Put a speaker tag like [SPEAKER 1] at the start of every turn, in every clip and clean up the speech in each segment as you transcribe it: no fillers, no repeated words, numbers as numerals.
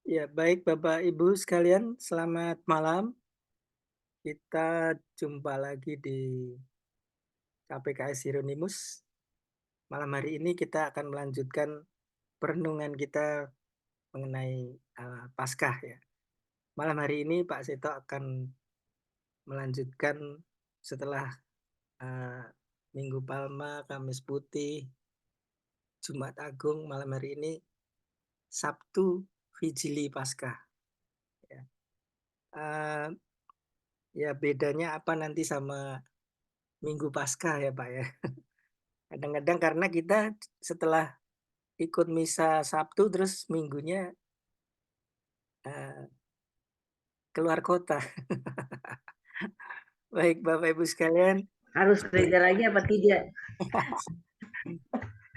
[SPEAKER 1] Ya, baik Bapak Ibu sekalian, selamat malam. Kita jumpa lagi di KPKS Hieronymus. Malam hari ini kita akan melanjutkan perenungan kita mengenai Paskah ya. Malam hari ini Pak Seto akan melanjutkan setelah eh, Minggu Palma, Kamis Putih, Jumat Agung, malam hari ini Sabtu Vigili Paskah. Ya. Eh, ya bedanya apa nanti sama Minggu Paskah ya Pak ya. Kadang-kadang karena kita setelah ikut misa Sabtu terus minggunya eh, keluar kota. Baik Bapak Ibu sekalian,
[SPEAKER 2] Harus gereja lagi apa tidak?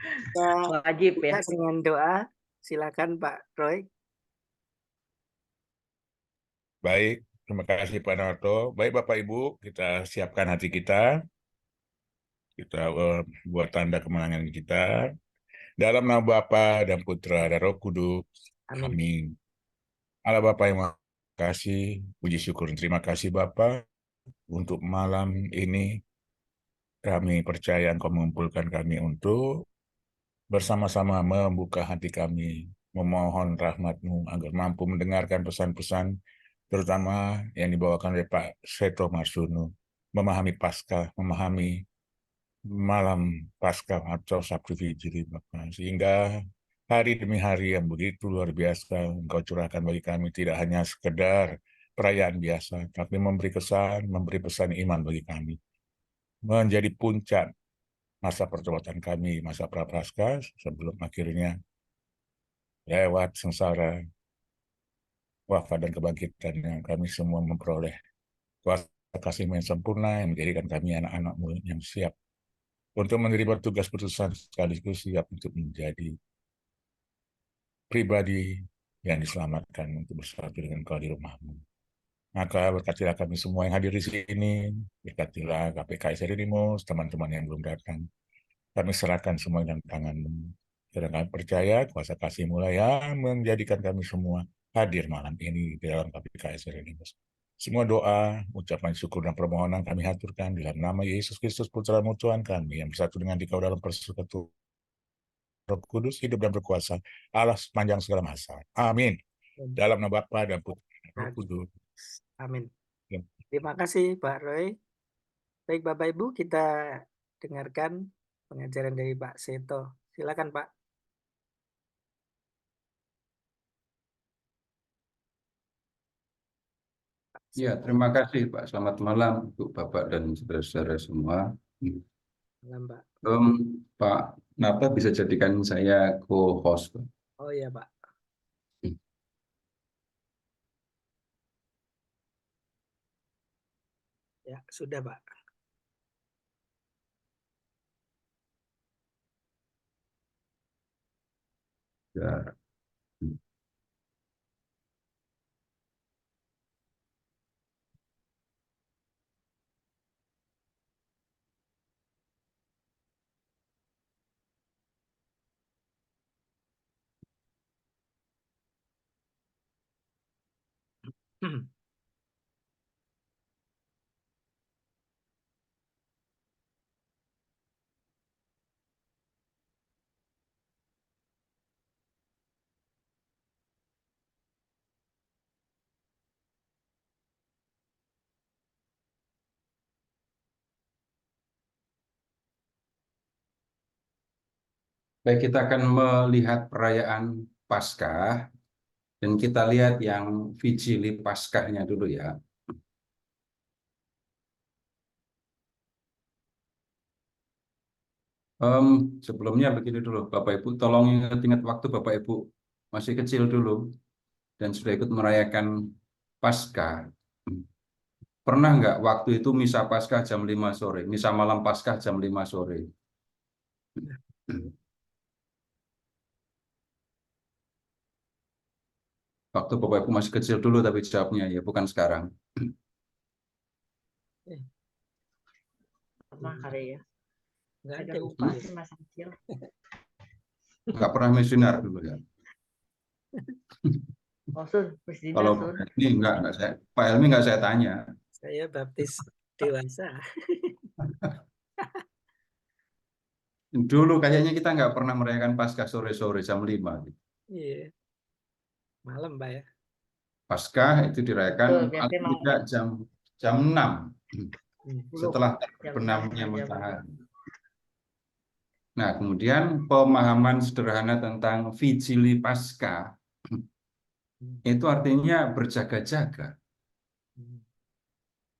[SPEAKER 1] kita
[SPEAKER 2] Wajib
[SPEAKER 1] buka
[SPEAKER 2] ya.
[SPEAKER 1] dengan doa. Silakan Pak Roy.
[SPEAKER 3] Baik, terima kasih Pak Narto. Baik Bapak Ibu, kita siapkan hati kita buat tanda kemenangan kita. Dalam nama Bapa dan Putra dan Roh Kudus.
[SPEAKER 1] Amin.
[SPEAKER 3] Amin. Allah Bapa yang Maha Kasih, puji syukur dan terima kasih Bapa untuk malam ini. Kami percaya Engkau mengumpulkan kami untuk bersama-sama membuka hati kami, memohon rahmat-Mu agar mampu mendengarkan pesan-pesan terutama yang dibawakan oleh Pak Seto Marsuno, memahami Paskah, memahami malam Paskah atau Sabtu Fijri, Bapak. Sehingga hari demi hari yang begitu luar biasa Engkau curahkan bagi kami, tidak hanya sekedar perayaan biasa, tapi memberi kesan, memberi pesan iman bagi kami. Menjadi puncak masa pertobatan kami, masa Prapaskah, sebelum akhirnya lewat sengsara, wafat dan kebangkitan yang kami semua memperoleh kuasa kasih-Mu yang sempurna yang menjadikan kami anak-anak-Mu yang siap untuk menerima tugas putusan sekaligus siap untuk menjadi pribadi yang diselamatkan untuk bersatu dengan Kau di rumah-Mu. Maka berkatilah kami semua yang hadir di sini, berkatilah KPKS Hieronymus, teman-teman yang belum datang. Kami serahkan semua dalam tangan-Mu. Karena kami percaya kuasa kasih-Mu lah yang menjadikan kami semua hadir malam ini di dalam KPKS Hieronymus. Semua doa, ucapan syukur dan permohonan kami haturkan di dalam nama Yesus Kristus Putra-Mu Tuhan kami yang bersatu dengan Dikau dalam persekutuan Roh Kudus hidup dan berkuasa Allah sepanjang segala masa. Amin. Dalam nama Bapa dan Putra dan Roh Kudus.
[SPEAKER 1] Amin.
[SPEAKER 3] Ya.
[SPEAKER 1] Terima kasih Pak Roy. Baik Bapak Ibu, kita dengarkan pengajaran dari Pak Seto. Silakan Pak.
[SPEAKER 4] Ya, terima kasih Pak. Selamat malam untuk Bapak dan saudara-saudara semua.
[SPEAKER 1] Malam Pak.
[SPEAKER 4] Pak Nata bisa jadikan saya co-host, Pak?
[SPEAKER 1] Oh iya Pak. Ya, sudah Pak.
[SPEAKER 4] Ya. Baik, kita akan melihat perayaan Paskah dan kita lihat yang Vigili Paskahnya dulu ya. Sebelumnya begini dulu, Bapak Ibu, tolong ingat-ingat waktu Bapak Ibu masih kecil dulu dan sudah ikut merayakan Paskah. Pernah nggak waktu itu misa Paskah jam 5 sore, misa malam Paskah jam 5 sore? Waktu Bapak Ibu masih kecil dulu, tapi jawabnya ya bukan sekarang.
[SPEAKER 2] Pernah kali ya.
[SPEAKER 1] Nggak
[SPEAKER 2] Ada
[SPEAKER 1] ada
[SPEAKER 2] lupa sih masa kecil.
[SPEAKER 4] Nggak pernah misioner dulu ya.
[SPEAKER 2] Oh, Sun, Presiden
[SPEAKER 4] Kalau
[SPEAKER 2] Sun.
[SPEAKER 4] ini enggak saya, Pak Helmi enggak saya tanya.
[SPEAKER 1] Saya baptis dewasa.
[SPEAKER 4] Dulu kayaknya kita nggak pernah merayakan Paskah sore-sore jam 5.
[SPEAKER 1] Iya, malam, Pak ya.
[SPEAKER 4] Paskah itu
[SPEAKER 2] Betul,
[SPEAKER 4] dirayakan
[SPEAKER 2] biasanya
[SPEAKER 4] paling
[SPEAKER 2] mau
[SPEAKER 4] tidak jam 6
[SPEAKER 1] Hmm.
[SPEAKER 2] 10
[SPEAKER 4] setelah
[SPEAKER 2] jam 6
[SPEAKER 4] terbenamnya
[SPEAKER 2] jam
[SPEAKER 4] matahari. Nah, kemudian pemahaman sederhana tentang Vigili Paskah itu artinya berjaga-jaga.
[SPEAKER 1] Hmm.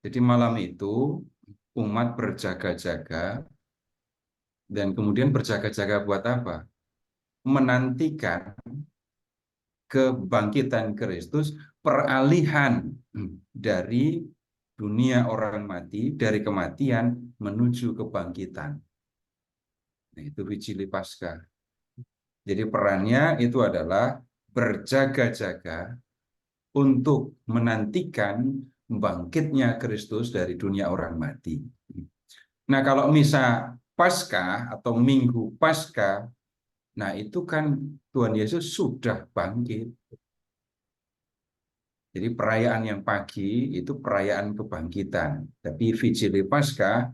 [SPEAKER 4] Jadi malam itu umat berjaga-jaga dan kemudian berjaga-jaga buat apa? Menantikan kebangkitan Kristus, peralihan dari dunia orang mati, dari kematian menuju kebangkitan. Nah, itu Vigili Paskah. Jadi perannya itu adalah berjaga-jaga untuk menantikan bangkitnya Kristus dari dunia orang mati. Nah, kalau misal Paskah atau Minggu Paskah, nah itu kan Tuhan Yesus sudah bangkit. Jadi perayaan yang pagi itu perayaan kebangkitan. Tapi Vigili Paskah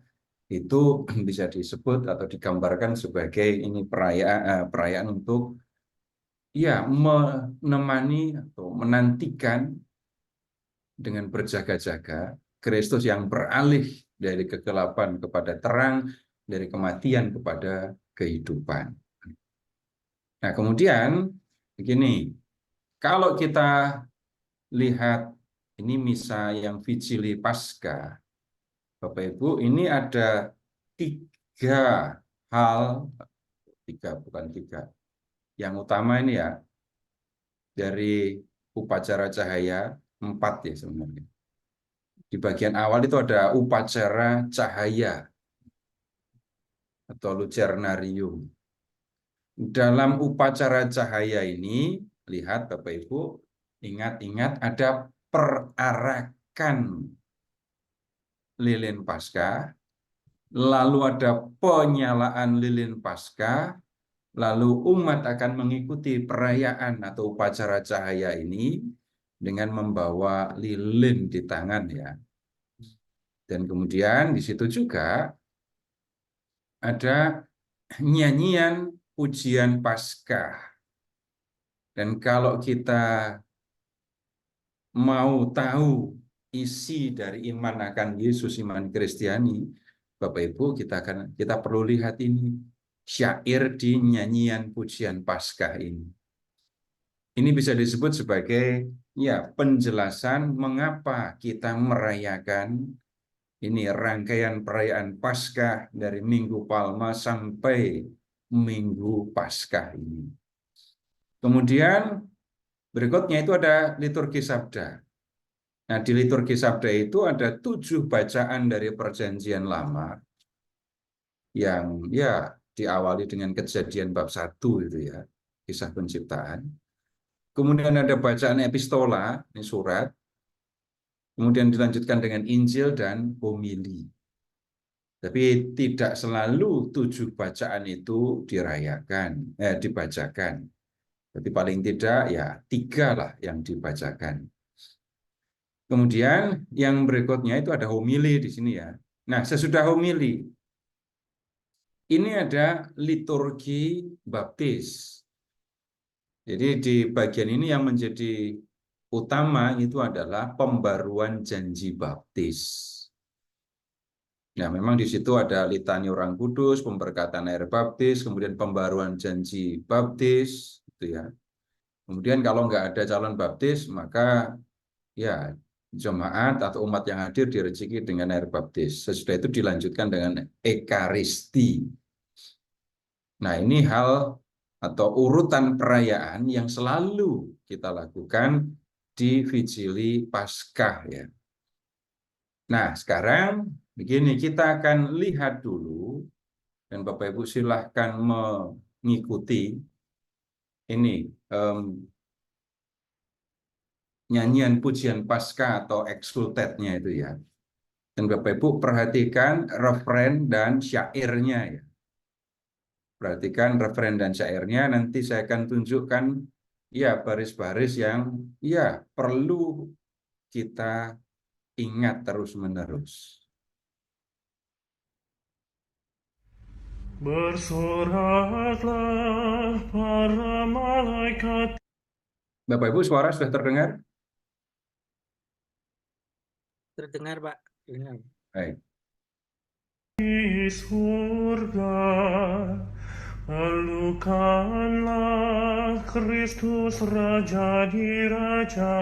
[SPEAKER 4] itu bisa disebut atau digambarkan sebagai ini perayaan untuk ya menemani atau menantikan dengan berjaga-jaga Kristus yang beralih dari kegelapan kepada terang, dari kematian kepada kehidupan. Nah, kemudian begini, kalau kita lihat ini misa yang Vigili Paskah, Bapak Ibu, ini ada 3 hal, bukan tiga. Yang utama ini ya, dari upacara cahaya, 4 ya sebenarnya. Di bagian awal itu ada upacara cahaya atau lucernarium. Dalam upacara cahaya ini, lihat Bapak Ibu, ingat-ingat ada perarakan lilin Paskah, lalu ada penyalaan lilin Paskah, lalu umat akan mengikuti perayaan atau upacara cahaya ini dengan membawa lilin di tangan ya. Dan kemudian di situ juga ada nyanyian pujian Paskah. Dan kalau kita mau tahu isi dari iman akan Yesus, iman Kristiani, Bapak Ibu, kita perlu lihat ini syair di nyanyian pujian Paskah ini. Ini bisa disebut sebagai ya penjelasan mengapa kita merayakan ini rangkaian perayaan Paskah dari Minggu Palma sampai Minggu Paskah ini. Kemudian berikutnya itu ada liturgi sabda. Nah, di liturgi sabda itu ada 7 bacaan dari Perjanjian Lama yang ya diawali dengan Kejadian bab 1 itu ya, kisah penciptaan. Kemudian ada bacaan epistola, ini surat. Kemudian dilanjutkan dengan Injil dan homili. Tapi tidak selalu 7 bacaan itu dibacakan. Tapi paling tidak ya 3 lah yang dibacakan. Kemudian yang berikutnya itu ada homili di sini ya. Nah, sesudah homili, ini ada liturgi baptis. Jadi di bagian ini yang menjadi utama itu adalah pembaruan janji baptis. Nah, memang di situ ada litani orang kudus, pemberkatan air baptis, kemudian pembaruan janji baptis, gitu ya. Kemudian kalau nggak ada calon baptis, maka ya jemaat atau umat yang hadir direjeki dengan air baptis. Sesudah itu dilanjutkan dengan ekaristi. Nah, ini hal atau urutan perayaan yang selalu kita lakukan di Vigili Paskah ya. Nah, sekarang begini, kita akan lihat dulu dan Bapak Ibu silahkan mengikuti ini nyanyian pujian Paskah atau exultetnya itu ya. Dan Bapak Ibu perhatikan referen dan syairnya ya. Perhatikan referen dan syairnya, nanti saya akan tunjukkan ya baris-baris yang ya perlu kita ingat terus-menerus.
[SPEAKER 5] Bersoraklah para malaikat.
[SPEAKER 4] Bapak Ibu, suara sudah terdengar?
[SPEAKER 1] Terdengar, Pak. Dengar.
[SPEAKER 4] Baik.
[SPEAKER 5] Di surga, lalukanlah Kristus Raja di Raja.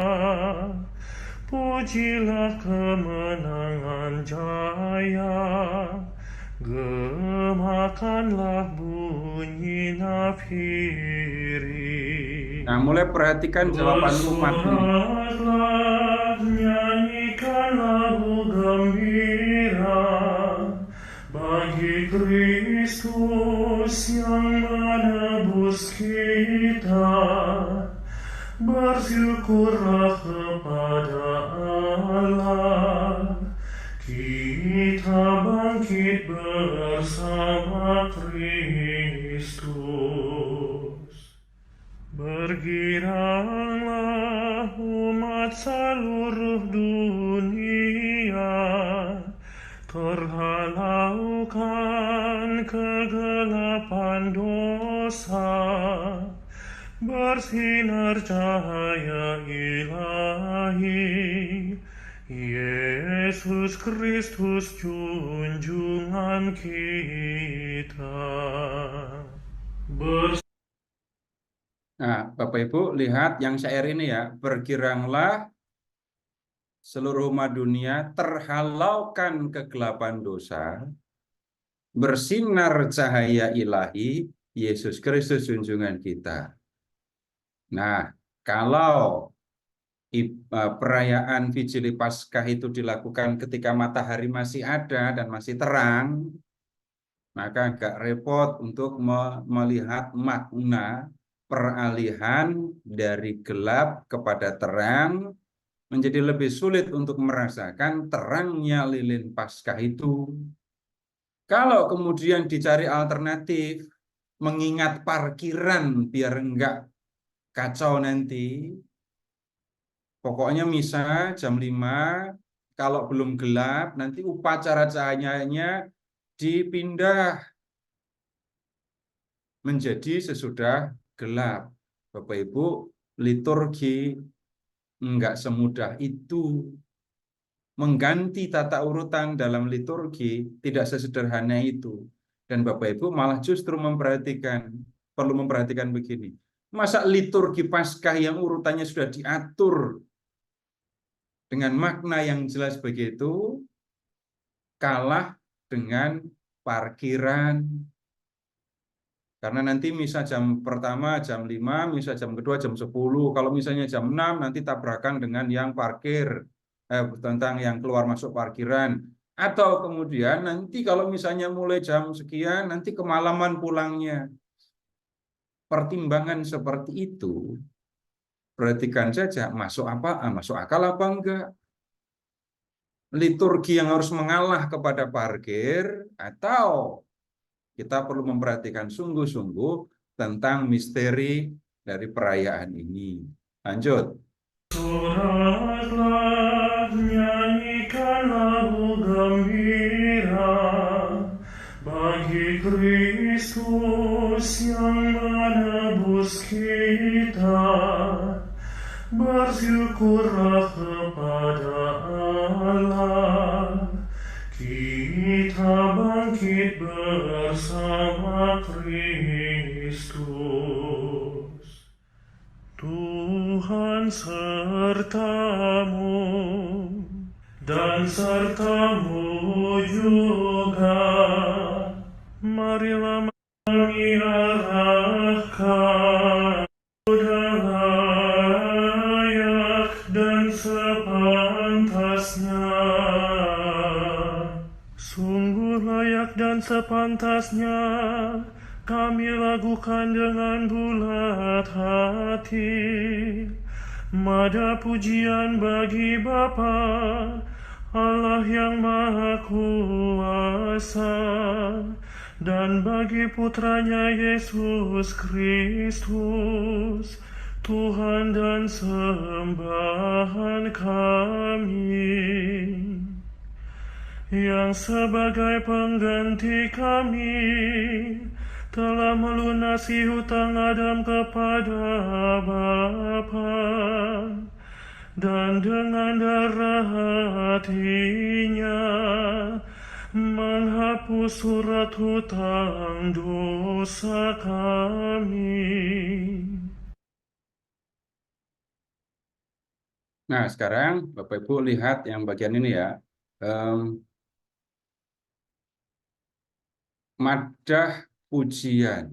[SPEAKER 5] Pujilah kemenangan jaya, gemakanlah bunyi nafiri.
[SPEAKER 4] Nah, mulai perhatikan jawaban umat ini.
[SPEAKER 5] Bersoraklah, nyanyikan lagu gembira bagi Kristus yang menebus kita. Bersyukurlah kepada Allah, kita bangkit bersama Kristus. Bergiranglah umat seluruh dunia, terhalaukan kegelapan dosa, bersinar cahaya ilahi, Yesus Kristus junjungan kita.
[SPEAKER 4] Nah, Bapak Ibu, lihat yang syair ini ya. Bergiranglah seluruh umat dunia, terhalaukan kegelapan dosa, bersinar cahaya ilahi, Yesus Kristus junjungan kita. Nah, kalau perayaan Vigili Paskah itu dilakukan ketika matahari masih ada dan masih terang, maka agak repot untuk melihat makna peralihan dari gelap kepada terang, menjadi lebih sulit untuk merasakan terangnya lilin Paskah itu. Kalau kemudian dicari alternatif, mengingat parkiran biar enggak kacau nanti, pokoknya misa jam 5, kalau belum gelap, nanti upacara cahayanya dipindah menjadi sesudah gelap. Bapak Ibu, liturgi enggak semudah itu. Mengganti tata urutan dalam liturgi tidak sesederhana itu. Dan Bapak Ibu malah justru perlu memperhatikan begini. Masa liturgi Paskah yang urutannya sudah diatur dengan makna yang jelas begitu, kalah dengan parkiran. Karena nanti misa jam pertama jam 5, misa jam kedua jam 10. Kalau misalnya jam 6 nanti tabrakan dengan yang parkir, tentang yang keluar masuk parkiran. Atau kemudian nanti kalau misalnya mulai jam sekian, nanti kemalaman pulangnya. Pertimbangan seperti itu, perhatikan saja masuk akal apa enggak. Liturgi yang harus mengalah kepada parkir, atau kita perlu memperhatikan sungguh-sungguh tentang misteri dari perayaan ini. Lanjut.
[SPEAKER 5] Soraklah, nyanyikan lagu gembira bagi Kristus yang menebus kita. Bersyukurlah kepada Allah, kita bangkit bersama Kristus. Tuhan sertamu dan sertamu juga. Marilah mengiarahkan sudah layak dan sepantasnya. Sungguh layak dan sepantasnya kami lakukan dengan bulat hati. Mada pujian bagi Bapa, Allah yang Maha Kuasa, dan bagi Putranya Yesus Kristus, Tuhan dan sembahan kami, yang sebagai pengganti kami telah melunasi hutang Adam kepada Bapa, dan dengan darah hatinya menghapus surat hutang dosa kami.
[SPEAKER 4] Nah, sekarang Bapak Ibu lihat yang bagian ini ya. Madah pujian,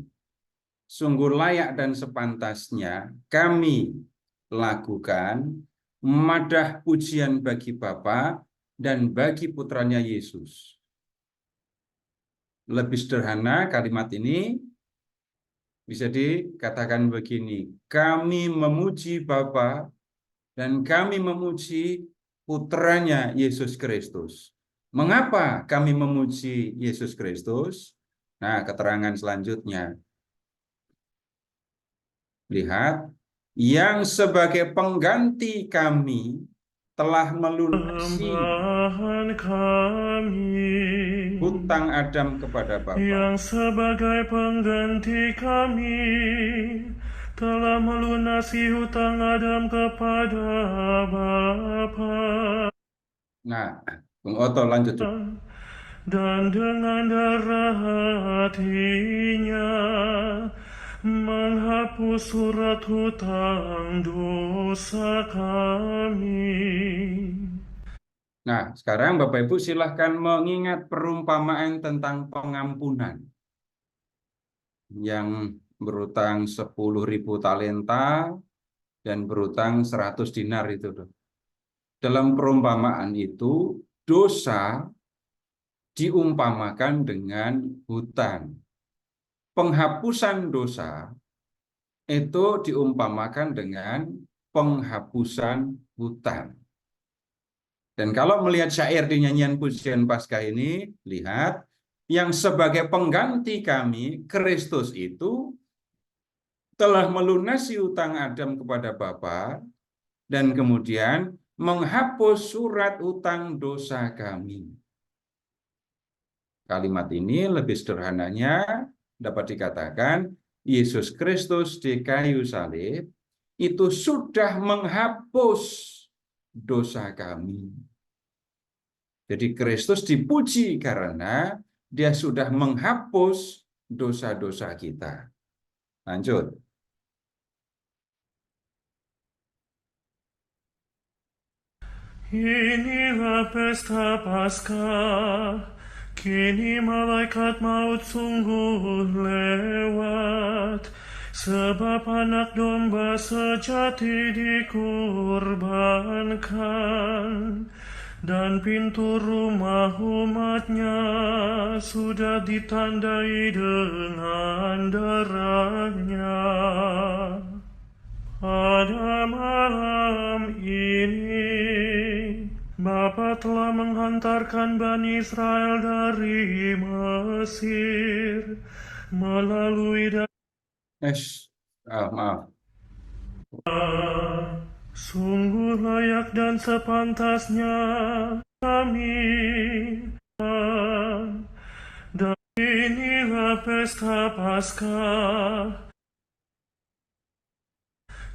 [SPEAKER 4] sungguh layak dan sepantasnya kami lakukan madah pujian bagi Bapa dan bagi putranya Yesus. Lebih sederhana kalimat ini bisa dikatakan begini, kami memuji Bapa dan kami memuji putranya Yesus Kristus. Mengapa kami memuji Yesus Kristus? Nah, keterangan selanjutnya. Lihat, yang sebagai pengganti kami telah melunasi hutang Adam kepada Bapa.
[SPEAKER 5] Yang sebagai pengganti kami telah melunasi hutang Adam kepada Bapa.
[SPEAKER 4] Nah, Bung Otto lanjut.
[SPEAKER 5] Dan dengan darah hatinya menghapus surat hutang dosa kami.
[SPEAKER 4] Nah, sekarang Bapak Ibu silahkan mengingat perumpamaan tentang pengampunan. Yang berutang 10.000 talenta dan berutang 100 dinar itu. Dalam perumpamaan itu, dosa diumpamakan dengan hutang. Penghapusan dosa itu diumpamakan dengan penghapusan hutang. Dan kalau melihat syair di nyanyian pujian Paskah ini, lihat, yang sebagai pengganti kami, Kristus itu telah melunasi hutang Adam kepada Bapa dan kemudian menghapus surat hutang dosa kami. Kalimat ini lebih sederhananya dapat dikatakan Yesus Kristus di kayu salib itu sudah menghapus dosa kami. Jadi Kristus dipuji karena Dia sudah menghapus dosa-dosa kita. Lanjut.
[SPEAKER 5] Inilah pesta Paskah, kini malaikat maut sungguh lewat, sebab anak domba sejati dikurbankan, dan pintu rumah umatnya sudah ditandai dengan darahnya. Pada malam ini, Bapa telah menghantarkan Bani Israel dari Mesir melalui
[SPEAKER 4] maaf.
[SPEAKER 5] Sungguh layak dan sepantasnya kami, dan inilah pesta Paskah.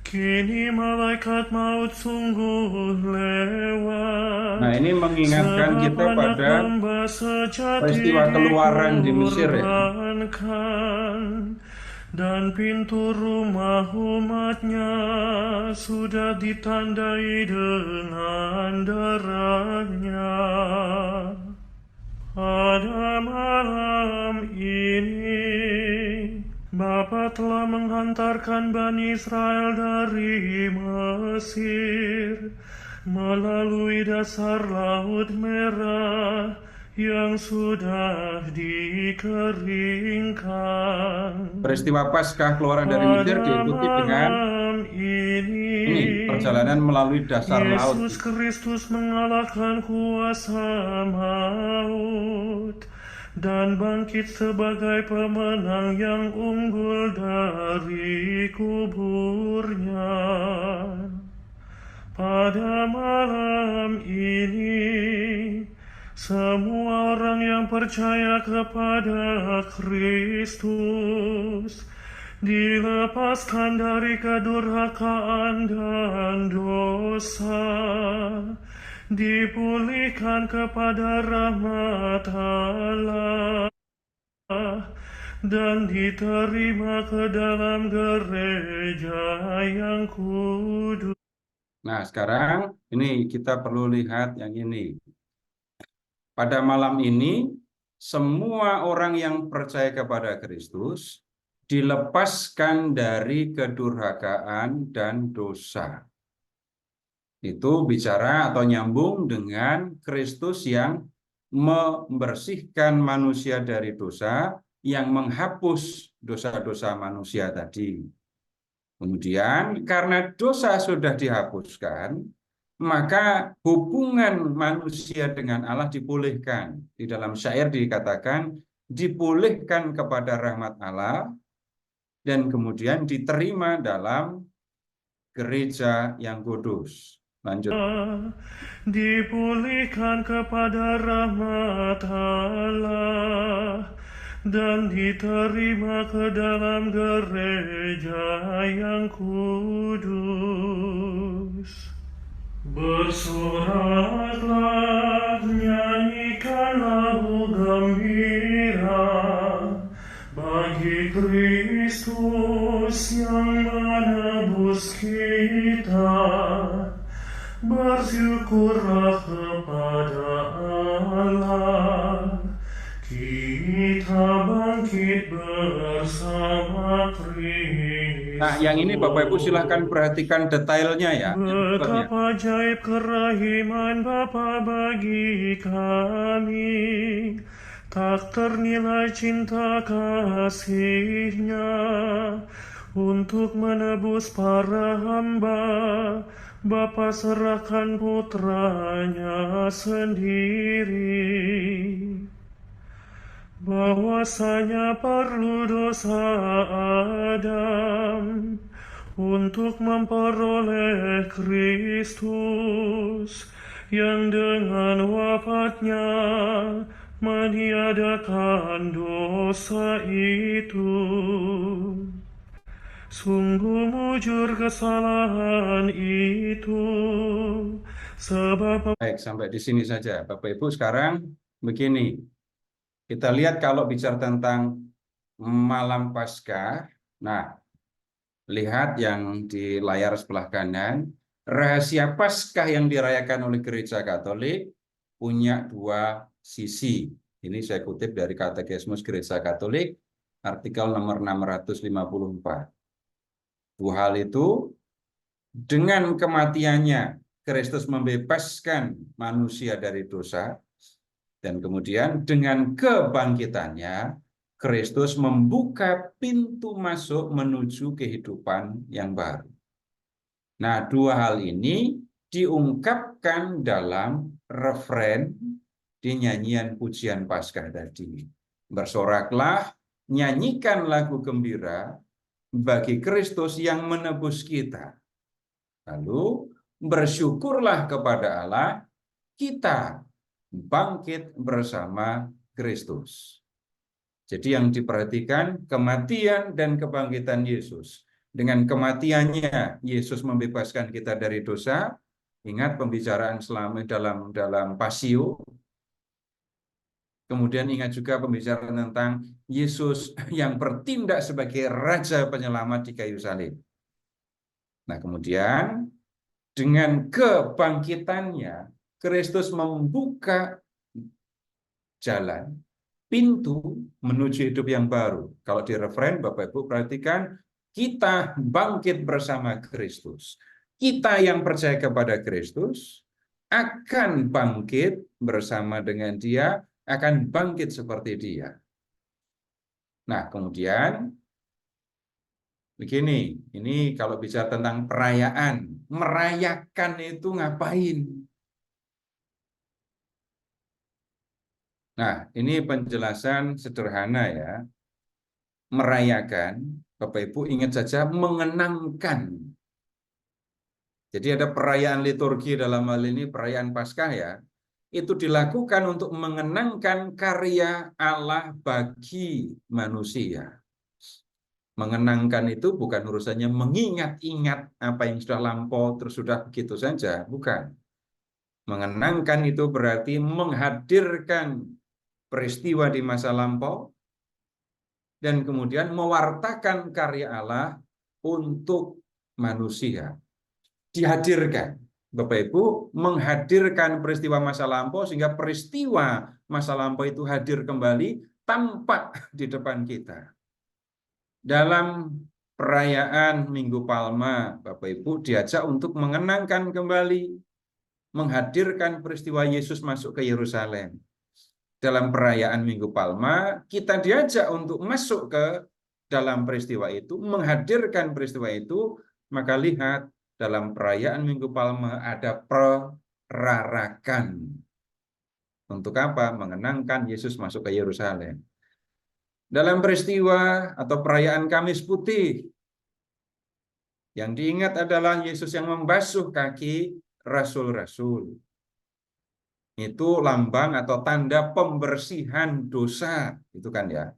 [SPEAKER 5] Kini malaikat maut sungguh lewat.
[SPEAKER 4] Nah, ini mengingatkan kita pada peristiwa keluaran di Mesir ya. Dan pintu rumah umatnya sudah ditandai dengan darahnya. Pada malam ini, Bapa telah menghantarkan Bani Israel dari Mesir melalui dasar Laut Merah yang sudah dikeringkan. Peristiwa Paskah keluaran dari Mesir diikuti dengan ini perjalanan melalui dasar laut.
[SPEAKER 5] Yesus Kristus mengalahkan kuasa maut dan bangkit sebagai pemenang yang unggul dari kuburnya. Pada malam ini, semua orang yang percaya kepada Kristus dilepaskan dari kedurhakaan dan dosa, dipulihkan kepada rahmat Allah, dan diterima ke dalam gereja yang kudus.
[SPEAKER 4] Nah, sekarang ini kita perlu lihat yang ini. Pada malam ini, semua orang yang percaya kepada Kristus dilepaskan dari kedurhakaan dan dosa. Itu bicara atau nyambung dengan Kristus yang membersihkan manusia dari dosa, yang menghapus dosa-dosa manusia tadi. Kemudian karena dosa sudah dihapuskan, maka hubungan manusia dengan Allah dipulihkan. Di dalam syair dikatakan dipulihkan kepada rahmat Allah dan kemudian diterima dalam gereja yang kudus. Lanjut.
[SPEAKER 5] Dipulihkan kepada rahmat Allah dan diterima ke dalam gereja yang kudus. Bersoraklah, nyanyikan lagu gembira bagi Kristus yang menebus kita. Bersyukurlah kepada Allah, kita bangkit bersama Kristus.
[SPEAKER 4] Nah, yang ini Bapak Ibu silahkan perhatikan detailnya ya.
[SPEAKER 5] Betapa ajaib kerahiman Bapa bagi kami, tak ternilai cinta kasih-Nya untuk menebus para hamba. Bapa serahkan putranya sendiri, bahwasanya perlu dosa Adam untuk memperoleh Kristus yang dengan wafatnya meniadakan dosa itu. Sungguh mujur kesalahan itu, sebab...
[SPEAKER 4] Baik, sampai di sini saja. Bapak Ibu, sekarang begini. Kita lihat kalau bicara tentang malam Paskah. Nah, lihat yang di layar sebelah kanan. Rahasia Paskah yang dirayakan oleh Gereja Katolik punya dua sisi. Ini saya kutip dari Katekismus Gereja Katolik, artikel nomor 654. Dua hal itu, dengan kematiannya Kristus membebaskan manusia dari dosa, dan kemudian dengan kebangkitannya Kristus membuka pintu masuk menuju kehidupan yang baru. Nah, dua hal ini diungkapkan dalam refren di nyanyian pujian Paskah tadi. Bersoraklah, nyanyikan lagu gembira bagi Kristus yang menebus kita. Lalu bersyukurlah kepada Allah, kita bangkit bersama Kristus. Jadi yang diperhatikan kematian dan kebangkitan Yesus. Dengan kematiannya Yesus membebaskan kita dari dosa. Ingat pembicaraan selama dalam Pasio. Kemudian ingat juga pembicaraan tentang Yesus yang bertindak sebagai Raja Penyelamat di kayu salib. Nah, kemudian dengan kebangkitannya, Kristus membuka jalan, pintu menuju hidup yang baru. Kalau di referen, Bapak Ibu perhatikan, kita bangkit bersama Kristus. Kita yang percaya kepada Kristus akan bangkit bersama dengan Dia, akan bangkit seperti Dia. Nah, kemudian begini, ini kalau bicara tentang perayaan, merayakan itu ngapain? Nah, ini penjelasan sederhana ya. Merayakan, Bapak Ibu ingat saja mengenangkan. Jadi ada perayaan liturgi dalam hal ini perayaan Paskah ya. Itu dilakukan untuk mengenangkan karya Allah bagi manusia. Mengenangkan itu bukan urusannya mengingat-ingat apa yang sudah lampau terus sudah begitu saja, bukan. Mengenangkan itu berarti menghadirkan peristiwa di masa lampau dan kemudian mewartakan karya Allah untuk manusia. Dihadirkan. Bapak Ibu, menghadirkan peristiwa masa lampau sehingga peristiwa masa lampau itu hadir kembali tampak di depan kita. Dalam perayaan Minggu Palma, Bapak Ibu diajak untuk mengenangkan kembali, menghadirkan peristiwa Yesus masuk ke Yerusalem. Dalam perayaan Minggu Palma, kita diajak untuk masuk ke dalam peristiwa itu, menghadirkan peristiwa itu, maka lihat dalam perayaan Minggu Palma ada perarakan. Untuk apa? Mengenangkan Yesus masuk ke Yerusalem. Dalam peristiwa atau perayaan Kamis Putih, yang diingat adalah Yesus yang membasuh kaki rasul-rasul. Itu lambang atau tanda pembersihan dosa, itu kan ya.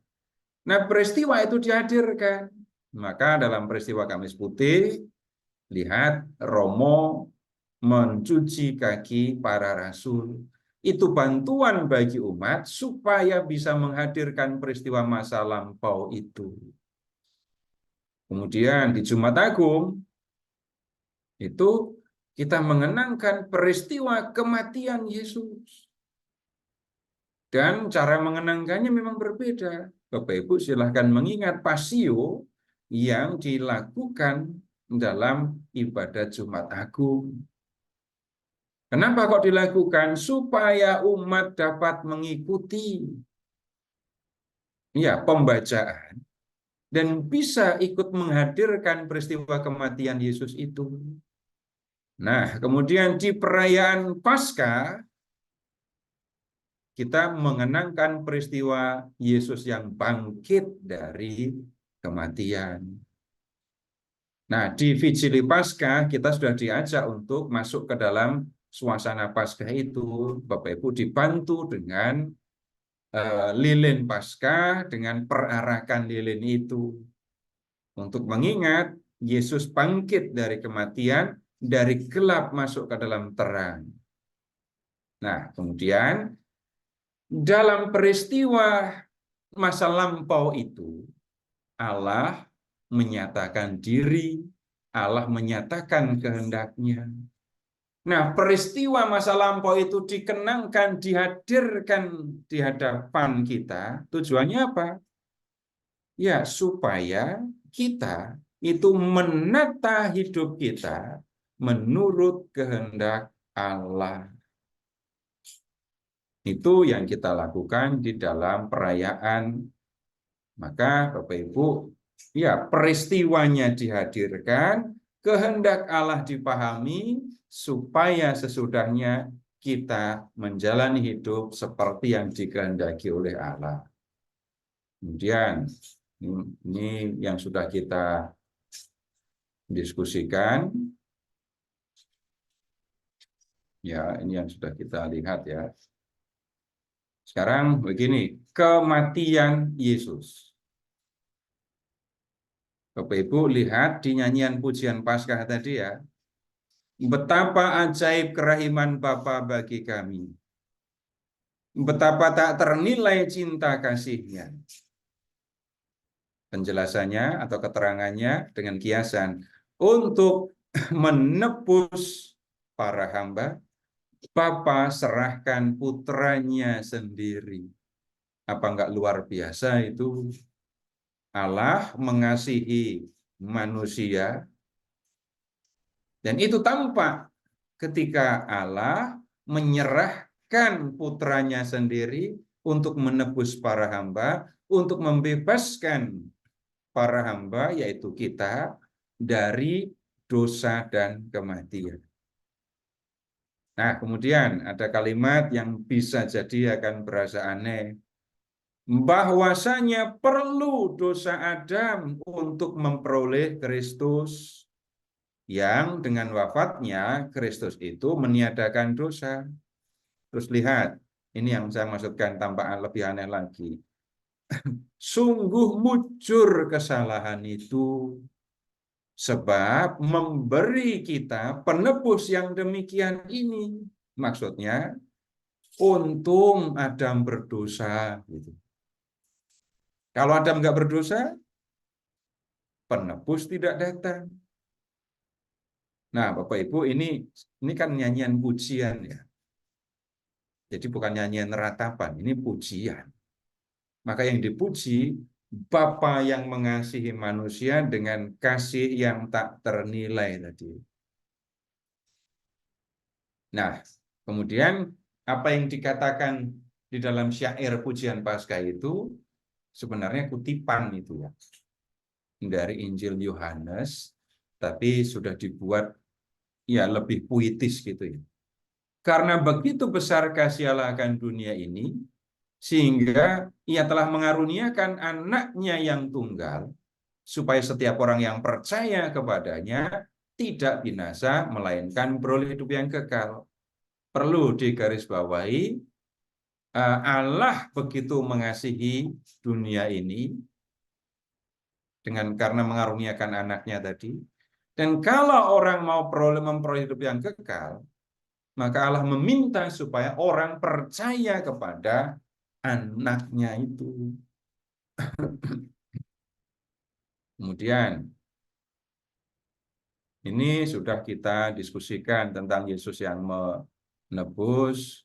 [SPEAKER 4] Nah, peristiwa itu dihadirkan. Maka dalam peristiwa Kamis Putih, lihat Romo mencuci kaki para rasul. Itu bantuan bagi umat supaya bisa menghadirkan peristiwa masa lampau itu. Kemudian di Jumat Agung, itu kita mengenangkan peristiwa kematian Yesus. Dan cara mengenangkannya memang berbeda. Bapak Ibu silahkan mengingat pasio yang dilakukan dalam ibadah Jumat Agung. Kenapa kok dilakukan? Supaya umat dapat mengikuti ya pembacaan dan bisa ikut menghadirkan peristiwa kematian Yesus itu. Nah, kemudian di perayaan Paskah kita mengenangkan peristiwa Yesus yang bangkit dari kematian. Nah, di Vigili Paskah kita sudah diajak untuk masuk ke dalam suasana Paskah itu. Bapak Ibu dibantu dengan lilin Paskah, dengan perarakan lilin itu. Untuk mengingat Yesus bangkit dari kematian, dari gelap masuk ke dalam terang. Nah, kemudian dalam peristiwa masa lampau itu, Allah menyatakan diri, Allah menyatakan kehendaknya. Nah, peristiwa masa lampau itu dikenangkan, dihadirkan di hadapan kita. Tujuannya apa? Ya, supaya kita itu menata hidup kita menurut kehendak Allah. Itu yang kita lakukan di dalam perayaan. Maka Bapak Ibu, ya peristiwanya dihadirkan, kehendak Allah dipahami, supaya sesudahnya kita menjalani hidup seperti yang dikehendaki oleh Allah. Kemudian, ini yang sudah kita diskusikan. Ya, ini yang sudah kita lihat ya. Sekarang begini, kematian Yesus. Bapak Ibu lihat di nyanyian pujian Paskah tadi ya. Betapa ajaib kerahiman Bapa bagi kami. Betapa tak ternilai cinta kasih-Nya. Penjelasannya atau keterangannya dengan kiasan. Untuk menebus para hamba, Bapa serahkan putranya sendiri. Apa enggak luar biasa itu? Allah mengasihi manusia. Dan itu tampak ketika Allah menyerahkan putranya sendiri untuk menebus para hamba, untuk membebaskan para hamba, yaitu kita, dari dosa dan kematian. Nah, kemudian ada kalimat yang bisa jadi akan berasa aneh. Bahwasanya perlu dosa Adam untuk memperoleh Kristus. Yang dengan wafatnya Kristus itu meniadakan dosa. Terus lihat, ini yang saya maksudkan tambahan lebih aneh lagi. Sungguh mujur kesalahan itu, sebab memberi kita penebus yang demikian ini. Maksudnya, untung Adam berdosa. Gitu. Kalau Adam nggak berdosa, penebus tidak datang. Nah, Bapak Ibu, ini kan nyanyian pujian ya. Jadi bukan nyanyian ratapan, ini pujian. Maka yang dipuji, Bapa yang mengasihi manusia dengan kasih yang tak ternilai tadi. Nah, kemudian apa yang dikatakan di dalam syair pujian Paskah itu sebenarnya kutipan itu ya. Dari Injil Yohanes, tapi sudah dibuat ya lebih puitis gitu ya. Karena begitu besar kasih Allah akan dunia ini, sehingga ia telah mengaruniakan anaknya yang tunggal, supaya setiap orang yang percaya kepadanya tidak binasa, melainkan beroleh hidup yang kekal. Perlu digarisbawahi, Allah begitu mengasihi dunia ini, karena mengaruniakan anaknya tadi. Dan kalau orang mau memperoleh hidup yang kekal, maka Allah meminta supaya orang percaya kepada anaknya itu. Kemudian, ini sudah kita diskusikan tentang Yesus yang menebus.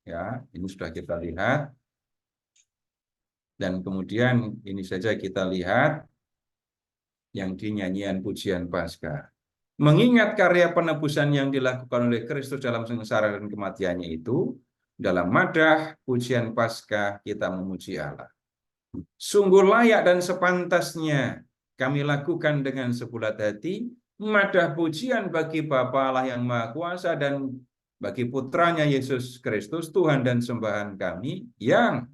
[SPEAKER 4] Ya, ini sudah kita lihat. Dan kemudian ini saja kita lihat yang di nyanyian pujian Paskah. Mengingat karya penebusan yang dilakukan oleh Kristus dalam sengsara dan kematiannya itu, dalam madah pujian Paskah kita memuji Allah. Sungguh layak dan sepantasnya kami lakukan dengan sebulat hati, madah pujian bagi Bapa Allah yang Maha Kuasa dan bagi putranya Yesus Kristus, Tuhan dan sembahan kami, yang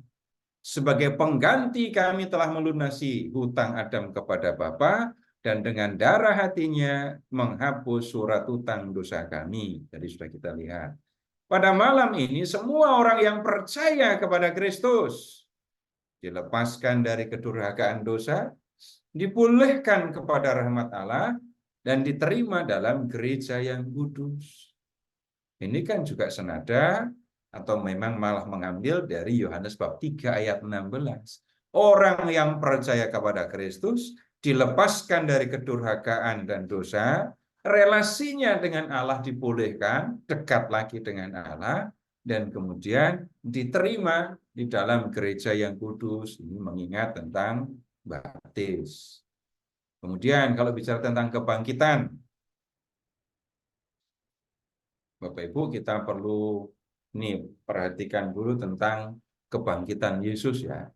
[SPEAKER 4] sebagai pengganti kami telah melunasi hutang Adam kepada Bapa, dan dengan darah hatinya menghapus surat hutang dosa kami. Tadi sudah kita lihat. Pada malam ini semua orang yang percaya kepada Kristus dilepaskan dari kedurhakaan dosa, dipulihkan kepada rahmat Allah, dan diterima dalam gereja yang kudus. Ini kan juga senada atau memang malah mengambil dari Yohanes bab 3 ayat 16. Orang yang percaya kepada Kristus dilepaskan dari kedurhakaan dan dosa, relasinya dengan Allah dipulihkan, dekat lagi dengan Allah, dan kemudian diterima di dalam gereja yang kudus. Ini mengingat tentang baptis. Kemudian kalau bicara tentang kebangkitan, Bapak Ibu, kita perlu perhatikan dulu tentang kebangkitan Yesus ya.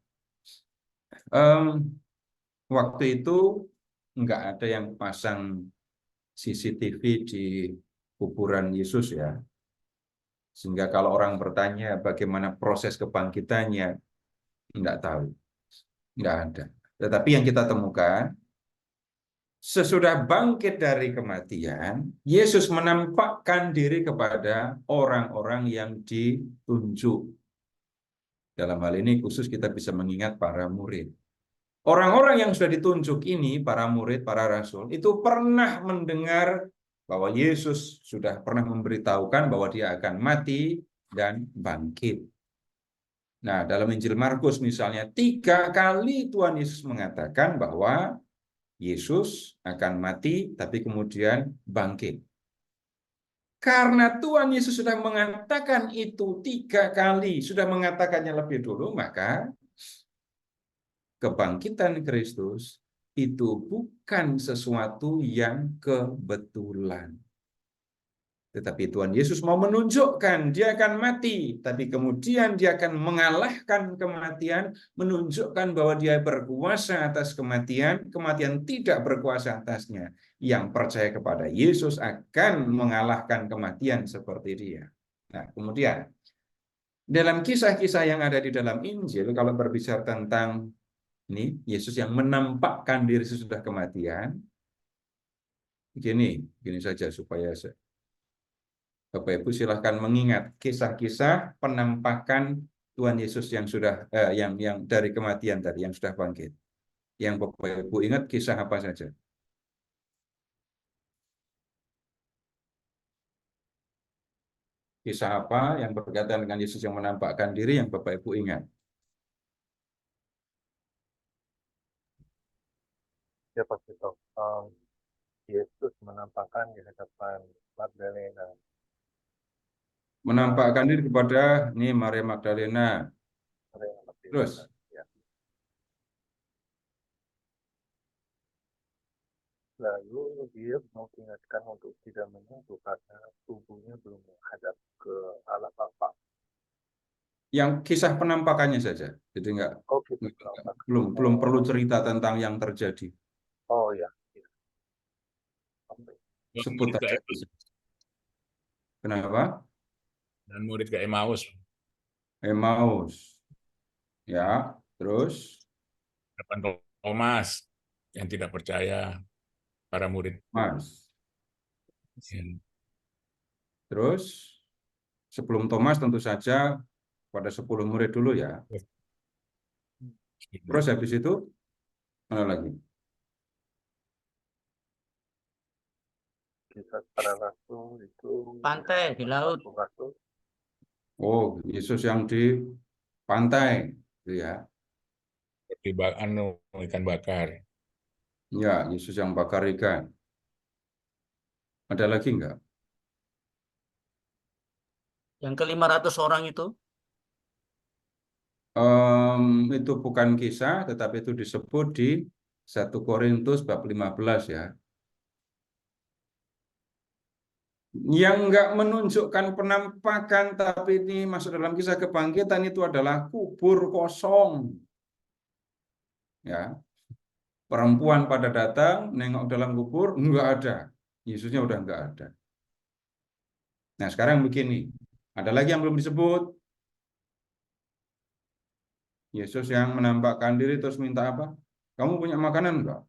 [SPEAKER 4] Waktu itu nggak ada yang pasang CCTV di kuburan Yesus ya. Sehingga kalau orang bertanya bagaimana proses kebangkitannya, nggak tahu. Nggak ada. Tetapi yang kita temukan, sesudah bangkit dari kematian, Yesus menampakkan diri kepada orang-orang yang ditunjuk. Dalam hal ini khusus kita bisa mengingat para murid. Orang-orang yang sudah ditunjuk ini, para murid, para rasul, itu pernah mendengar bahwa Yesus sudah pernah memberitahukan bahwa dia akan mati dan bangkit. Nah, dalam Injil Markus misalnya, 3 kali Tuhan Yesus mengatakan bahwa Yesus akan mati, tapi kemudian bangkit. Karena Tuhan Yesus sudah mengatakan itu 3 kali, sudah mengatakannya lebih dulu, maka kebangkitan Kristus itu bukan sesuatu yang kebetulan. Tetapi Tuhan Yesus mau menunjukkan dia akan mati, tapi kemudian dia akan mengalahkan kematian, menunjukkan bahwa dia berkuasa atas kematian, kematian tidak berkuasa atasnya. Yang percaya kepada Yesus akan mengalahkan kematian seperti dia. Nah, kemudian dalam kisah-kisah yang ada di dalam Injil, kalau berbicara tentang ini Yesus yang menampakkan diri sesudah kematian, gini saja supaya Bapak Ibu silahkan mengingat kisah-kisah penampakan Tuhan Yesus yang sudah yang dari kematian tadi, yang sudah bangkit. Yang Bapak Ibu ingat kisah apa saja? Kisah apa yang berkaitan dengan Yesus yang menampakkan diri yang Bapak Ibu ingat?
[SPEAKER 6] Ya pasti tahu. Yesus menampakkan di hadapan Magdalena.
[SPEAKER 4] Menampakkan diri kepada Maria Magdalena. Terus?
[SPEAKER 6] Ya. Lalu dia mengingatkan untuk tidak menyentuh karena tubuhnya belum menghadap ke Allah Bapa.
[SPEAKER 4] Yang kisah penampakannya saja, jadi belum perlu cerita tentang yang terjadi.
[SPEAKER 6] Oh ya.
[SPEAKER 4] Sebut aja. Kenapa?
[SPEAKER 3] Dan murid ke Emmaus.
[SPEAKER 4] Emmaus. Ya, terus?
[SPEAKER 3] Depan Thomas yang tidak percaya, para murid.
[SPEAKER 4] Mas.
[SPEAKER 3] Ya.
[SPEAKER 4] Terus? Sebelum Thomas tentu saja pada 10 murid dulu ya. Terus habis itu mana lagi?
[SPEAKER 6] Kisah para rasul itu
[SPEAKER 2] Pantai di laut.
[SPEAKER 4] Oh, Yesus yang di pantai, gitu ya.
[SPEAKER 3] Seperti ikan bakar.
[SPEAKER 4] Ya, Yesus yang bakar ikan. Ada lagi enggak?
[SPEAKER 2] Yang ke-500 orang itu?
[SPEAKER 4] Itu bukan kisah, tetapi itu disebut di 1 Korintus bab 15 ya. Yang enggak menunjukkan penampakan, tapi ini masuk dalam kisah kebangkitan itu adalah kubur kosong. Ya, perempuan pada datang, nengok dalam kubur, enggak ada. Yesusnya udah enggak ada. Nah, sekarang begini. Ada lagi yang belum disebut. Yesus yang menampakkan diri terus minta apa? Kamu punya makanan enggak?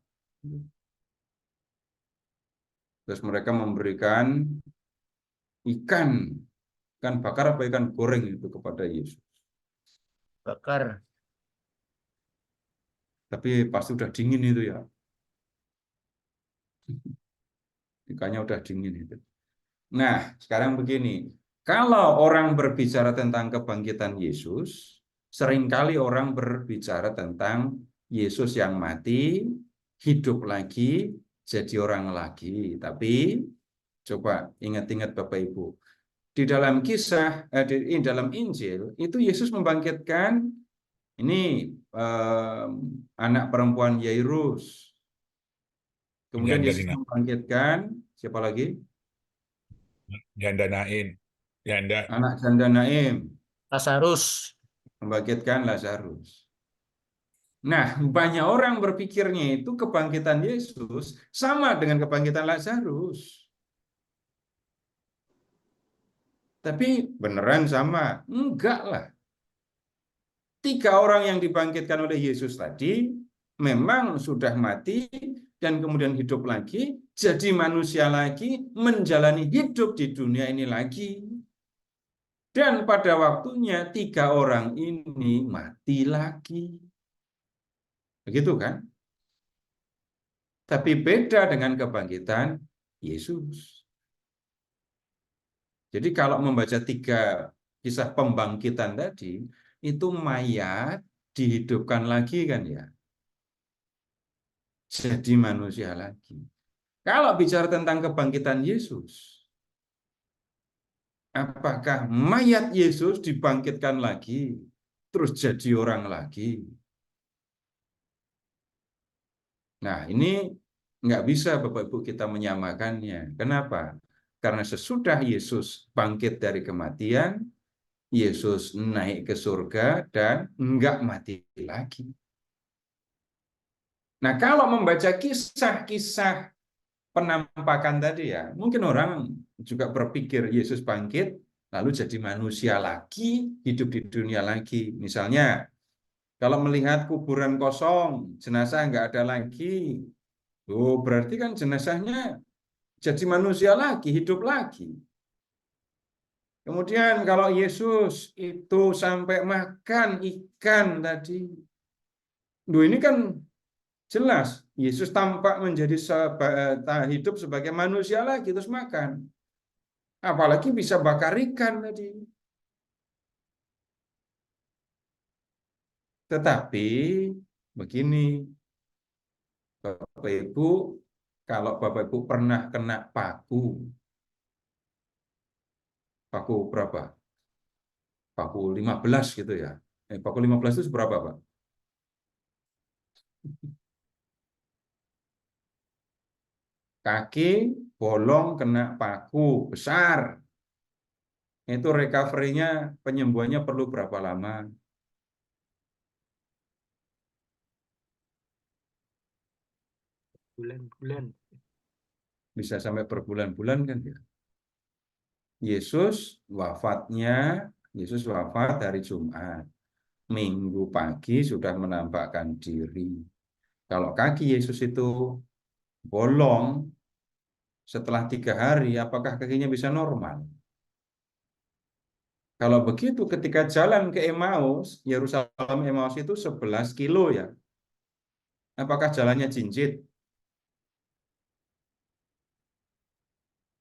[SPEAKER 4] Terus mereka memberikan ikan bakar apa ikan goreng itu kepada Yesus.
[SPEAKER 2] Bakar.
[SPEAKER 4] Tapi pasti udah dingin itu ya. Ikannya udah dingin itu. Nah, sekarang begini. Kalau orang berbicara tentang kebangkitan Yesus, seringkali orang berbicara tentang Yesus yang mati, hidup lagi, jadi orang lagi. Tapi coba ingat-ingat Bapak Ibu. Di dalam kisah, di dalam Injil, itu Yesus membangkitkan anak perempuan Yairus. Kemudian Yesus membangkitkan, siapa lagi?
[SPEAKER 3] Janda Naim.
[SPEAKER 4] Anak janda Naim.
[SPEAKER 2] Lazarus.
[SPEAKER 4] Membangkitkan Lazarus. Nah, banyak orang berpikirnya itu kebangkitan Yesus sama dengan kebangkitan Lazarus. Tapi beneran sama? Enggak lah. 3 orang yang dibangkitkan oleh Yesus tadi memang sudah mati dan kemudian hidup lagi, jadi manusia lagi, menjalani hidup di dunia ini lagi. Dan pada waktunya 3 orang ini mati lagi. Begitu kan? Tapi beda dengan kebangkitan Yesus. Jadi kalau membaca 3 kisah pembangkitan tadi, itu mayat dihidupkan lagi kan ya. Jadi manusia lagi. Kalau bicara tentang kebangkitan Yesus, apakah mayat Yesus dibangkitkan lagi, terus jadi orang lagi? Nah, ini nggak bisa Bapak Ibu kita menyamakannya. Kenapa? Karena sesudah Yesus bangkit dari kematian, Yesus naik ke surga dan nggak mati lagi. Nah, kalau membaca kisah-kisah penampakan tadi ya, mungkin orang juga berpikir Yesus bangkit, lalu jadi manusia lagi, hidup di dunia lagi. Misalnya, kalau melihat kuburan kosong, jenazah nggak ada lagi, oh berarti kan jenazahnya jadi manusia lagi, hidup lagi. Kemudian kalau Yesus itu sampai makan ikan tadi, ini kan jelas Yesus tampak menjadi hidup sebagai manusia lagi terus makan. Apalagi bisa bakar ikan tadi. Tetapi begini, Bapak Ibu, kalau Bapak Ibu pernah kena paku berapa? Paku 15 gitu ya. Paku 15 itu seberapa, Pak? Kaki bolong kena paku besar. Itu recovery-nya, penyembuhannya perlu berapa lama?
[SPEAKER 1] Bulan-bulan.
[SPEAKER 4] Bisa sampai berbulan-bulan kan ya. Yesus wafat hari Jumat. Minggu pagi sudah menampakkan diri. Kalau kaki Yesus itu bolong setelah 3 hari, apakah kakinya bisa normal? Kalau begitu ketika jalan ke Emmaus, Yerusalem Emmaus itu 11 kilo ya. Apakah jalannya jinjit?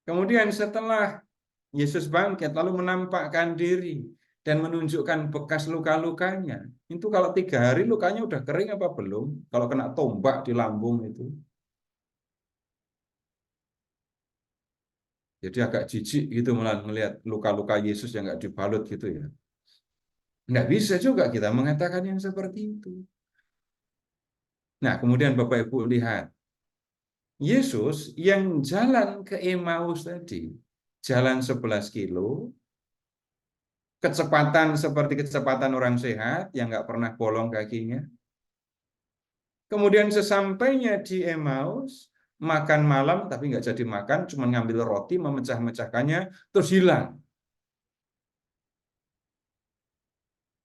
[SPEAKER 4] Kemudian setelah Yesus bangkit lalu menampakkan diri dan menunjukkan bekas luka-lukanya. Itu kalau 3 hari lukanya udah kering apa belum? Kalau kena tombak di lambung itu. Jadi agak jijik gitu malah melihat luka-luka Yesus yang nggak dibalut gitu ya. Nggak bisa juga kita mengatakan yang seperti itu. Nah, kemudian Bapak Ibu lihat. Yesus yang jalan ke Emmaus tadi, jalan 11 kilo, kecepatan seperti kecepatan orang sehat yang nggak pernah bolong kakinya. Kemudian sesampainya di Emmaus, makan malam tapi nggak jadi makan, cuma ngambil roti, memecah-mecahkannya, terus hilang.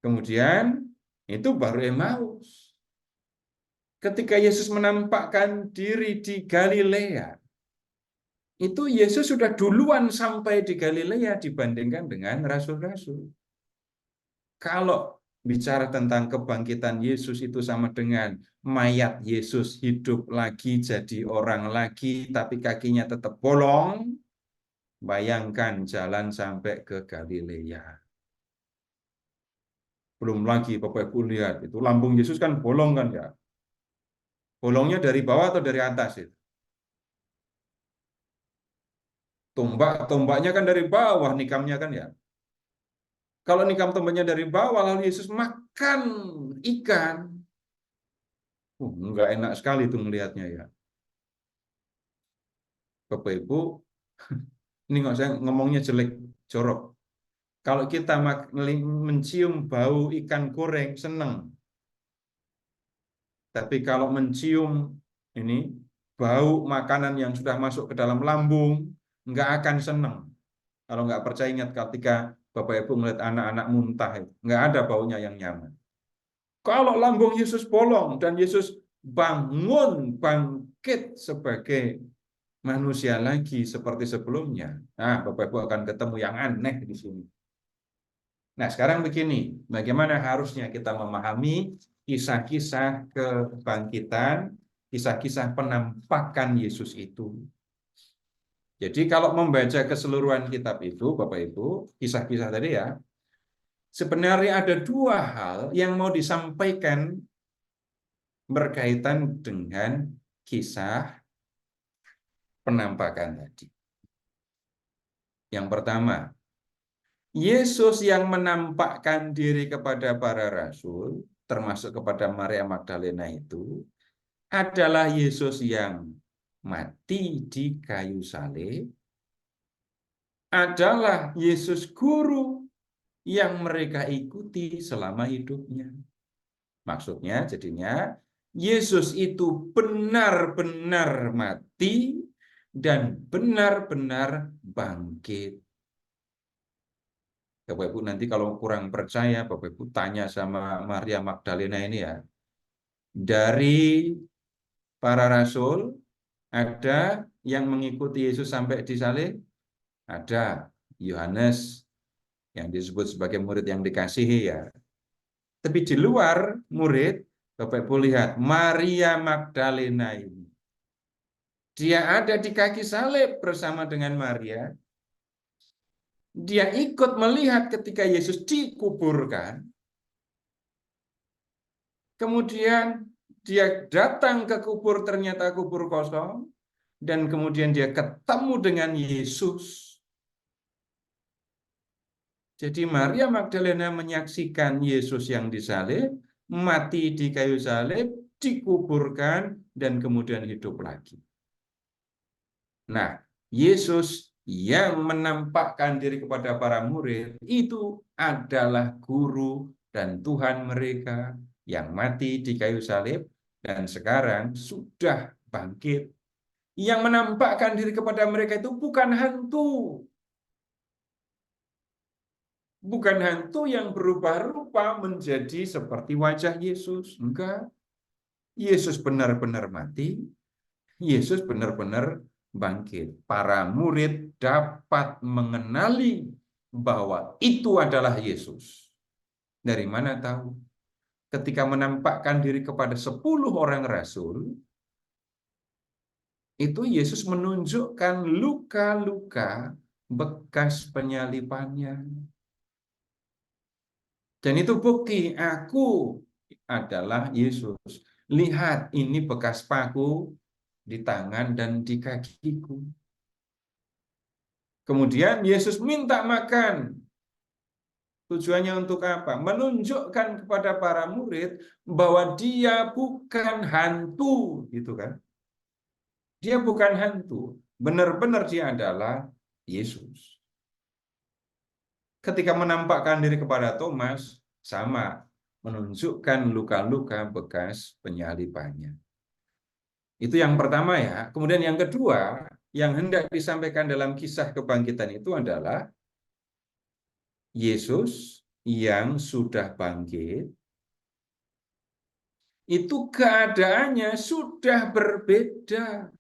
[SPEAKER 4] Kemudian itu baru Emmaus. Ketika Yesus menampakkan diri di Galilea, itu Yesus sudah duluan sampai di Galilea dibandingkan dengan rasul-rasul. Kalau bicara tentang kebangkitan Yesus itu sama dengan mayat Yesus hidup lagi jadi orang lagi, tapi kakinya tetap bolong, bayangkan jalan sampai ke Galilea. Belum lagi Bapak Ibu lihat, itu lambung Yesus kan bolong kan ya. Bolongnya dari bawah atau dari atas itu? Tombaknya kan dari bawah, nikamnya kan ya. Kalau nikam tombaknya dari bawah, lalu Yesus makan ikan. Enggak enak sekali itu melihatnya ya. Bapak Ibu, ini nggak saya ngomongnya jelek, jorok. Kalau kita mencium bau ikan goreng, seneng. Tapi kalau mencium ini bau makanan yang sudah masuk ke dalam lambung, nggak akan seneng. Kalau nggak percaya ingat ketika Bapak Ibu melihat anak-anak muntah, nggak ada baunya yang nyaman. Kalau lambung Yesus bolong dan Yesus bangkit sebagai manusia lagi seperti sebelumnya, nah Bapak Ibu akan ketemu yang aneh di sini. Nah, sekarang begini, bagaimana harusnya kita memahami kisah-kisah kebangkitan, kisah-kisah penampakan Yesus itu. Jadi kalau membaca keseluruhan kitab itu, Bapak Ibu, kisah-kisah tadi ya, sebenarnya ada 2 hal yang mau disampaikan berkaitan dengan kisah penampakan tadi. Yang pertama, Yesus yang menampakkan diri kepada para rasul, termasuk kepada Maria Magdalena itu, adalah Yesus yang mati di kayu salib, adalah Yesus guru yang mereka ikuti selama hidupnya. Maksudnya jadinya, Yesus itu benar-benar mati dan benar-benar bangkit. Bapak Ibu nanti kalau kurang percaya, Bapak Ibu tanya sama Maria Magdalena ini ya. Dari para rasul, ada yang mengikuti Yesus sampai disalib? Ada. Yohanes yang disebut sebagai murid yang dikasihi ya. Tapi di luar murid, Bapak Ibu lihat Maria Magdalena ini. Dia ada di kaki salib bersama dengan Maria. Dia ikut melihat ketika Yesus dikuburkan. Kemudian dia datang ke kubur, ternyata kubur kosong. Dan kemudian dia ketemu dengan Yesus. Jadi Maria Magdalena menyaksikan Yesus yang disalib, mati di kayu salib, dikuburkan, dan kemudian hidup lagi. Nah, Yesus yang menampakkan diri kepada para murid itu adalah guru dan Tuhan mereka yang mati di kayu salib dan sekarang sudah bangkit. Yang menampakkan diri kepada mereka itu bukan hantu. Bukan hantu yang berubah-ubah menjadi seperti wajah Yesus. Enggak. Yesus benar-benar mati. Yesus benar-benar bangkit. Para murid dapat mengenali bahwa itu adalah Yesus. Dari mana tahu? Ketika menampakkan diri kepada 10 orang rasul, itu Yesus menunjukkan luka-luka bekas penyalipannya. Dan itu bukti aku adalah Yesus. Lihat, ini bekas paku di tangan dan di kakiku. Kemudian Yesus minta makan. Tujuannya untuk apa? Menunjukkan kepada para murid bahwa dia bukan hantu, gitu kan? Dia bukan hantu. Benar-benar dia adalah Yesus. Ketika menampakkan diri kepada Thomas, sama, menunjukkan luka-luka bekas penyalipannya. Itu yang pertama ya. Kemudian yang kedua, yang hendak disampaikan dalam kisah kebangkitan itu adalah Yesus yang sudah bangkit, itu keadaannya sudah berbeda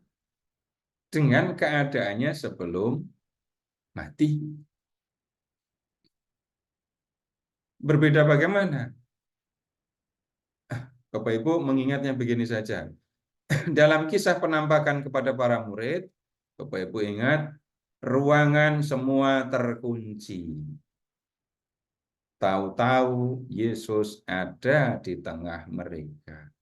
[SPEAKER 4] dengan keadaannya sebelum mati. Berbeda bagaimana? Bapak Ibu mengingatnya begini saja. Dalam kisah penampakan kepada para murid, Bapak Ibu ingat, ruangan semua terkunci. Tahu-tahu Yesus ada di tengah mereka.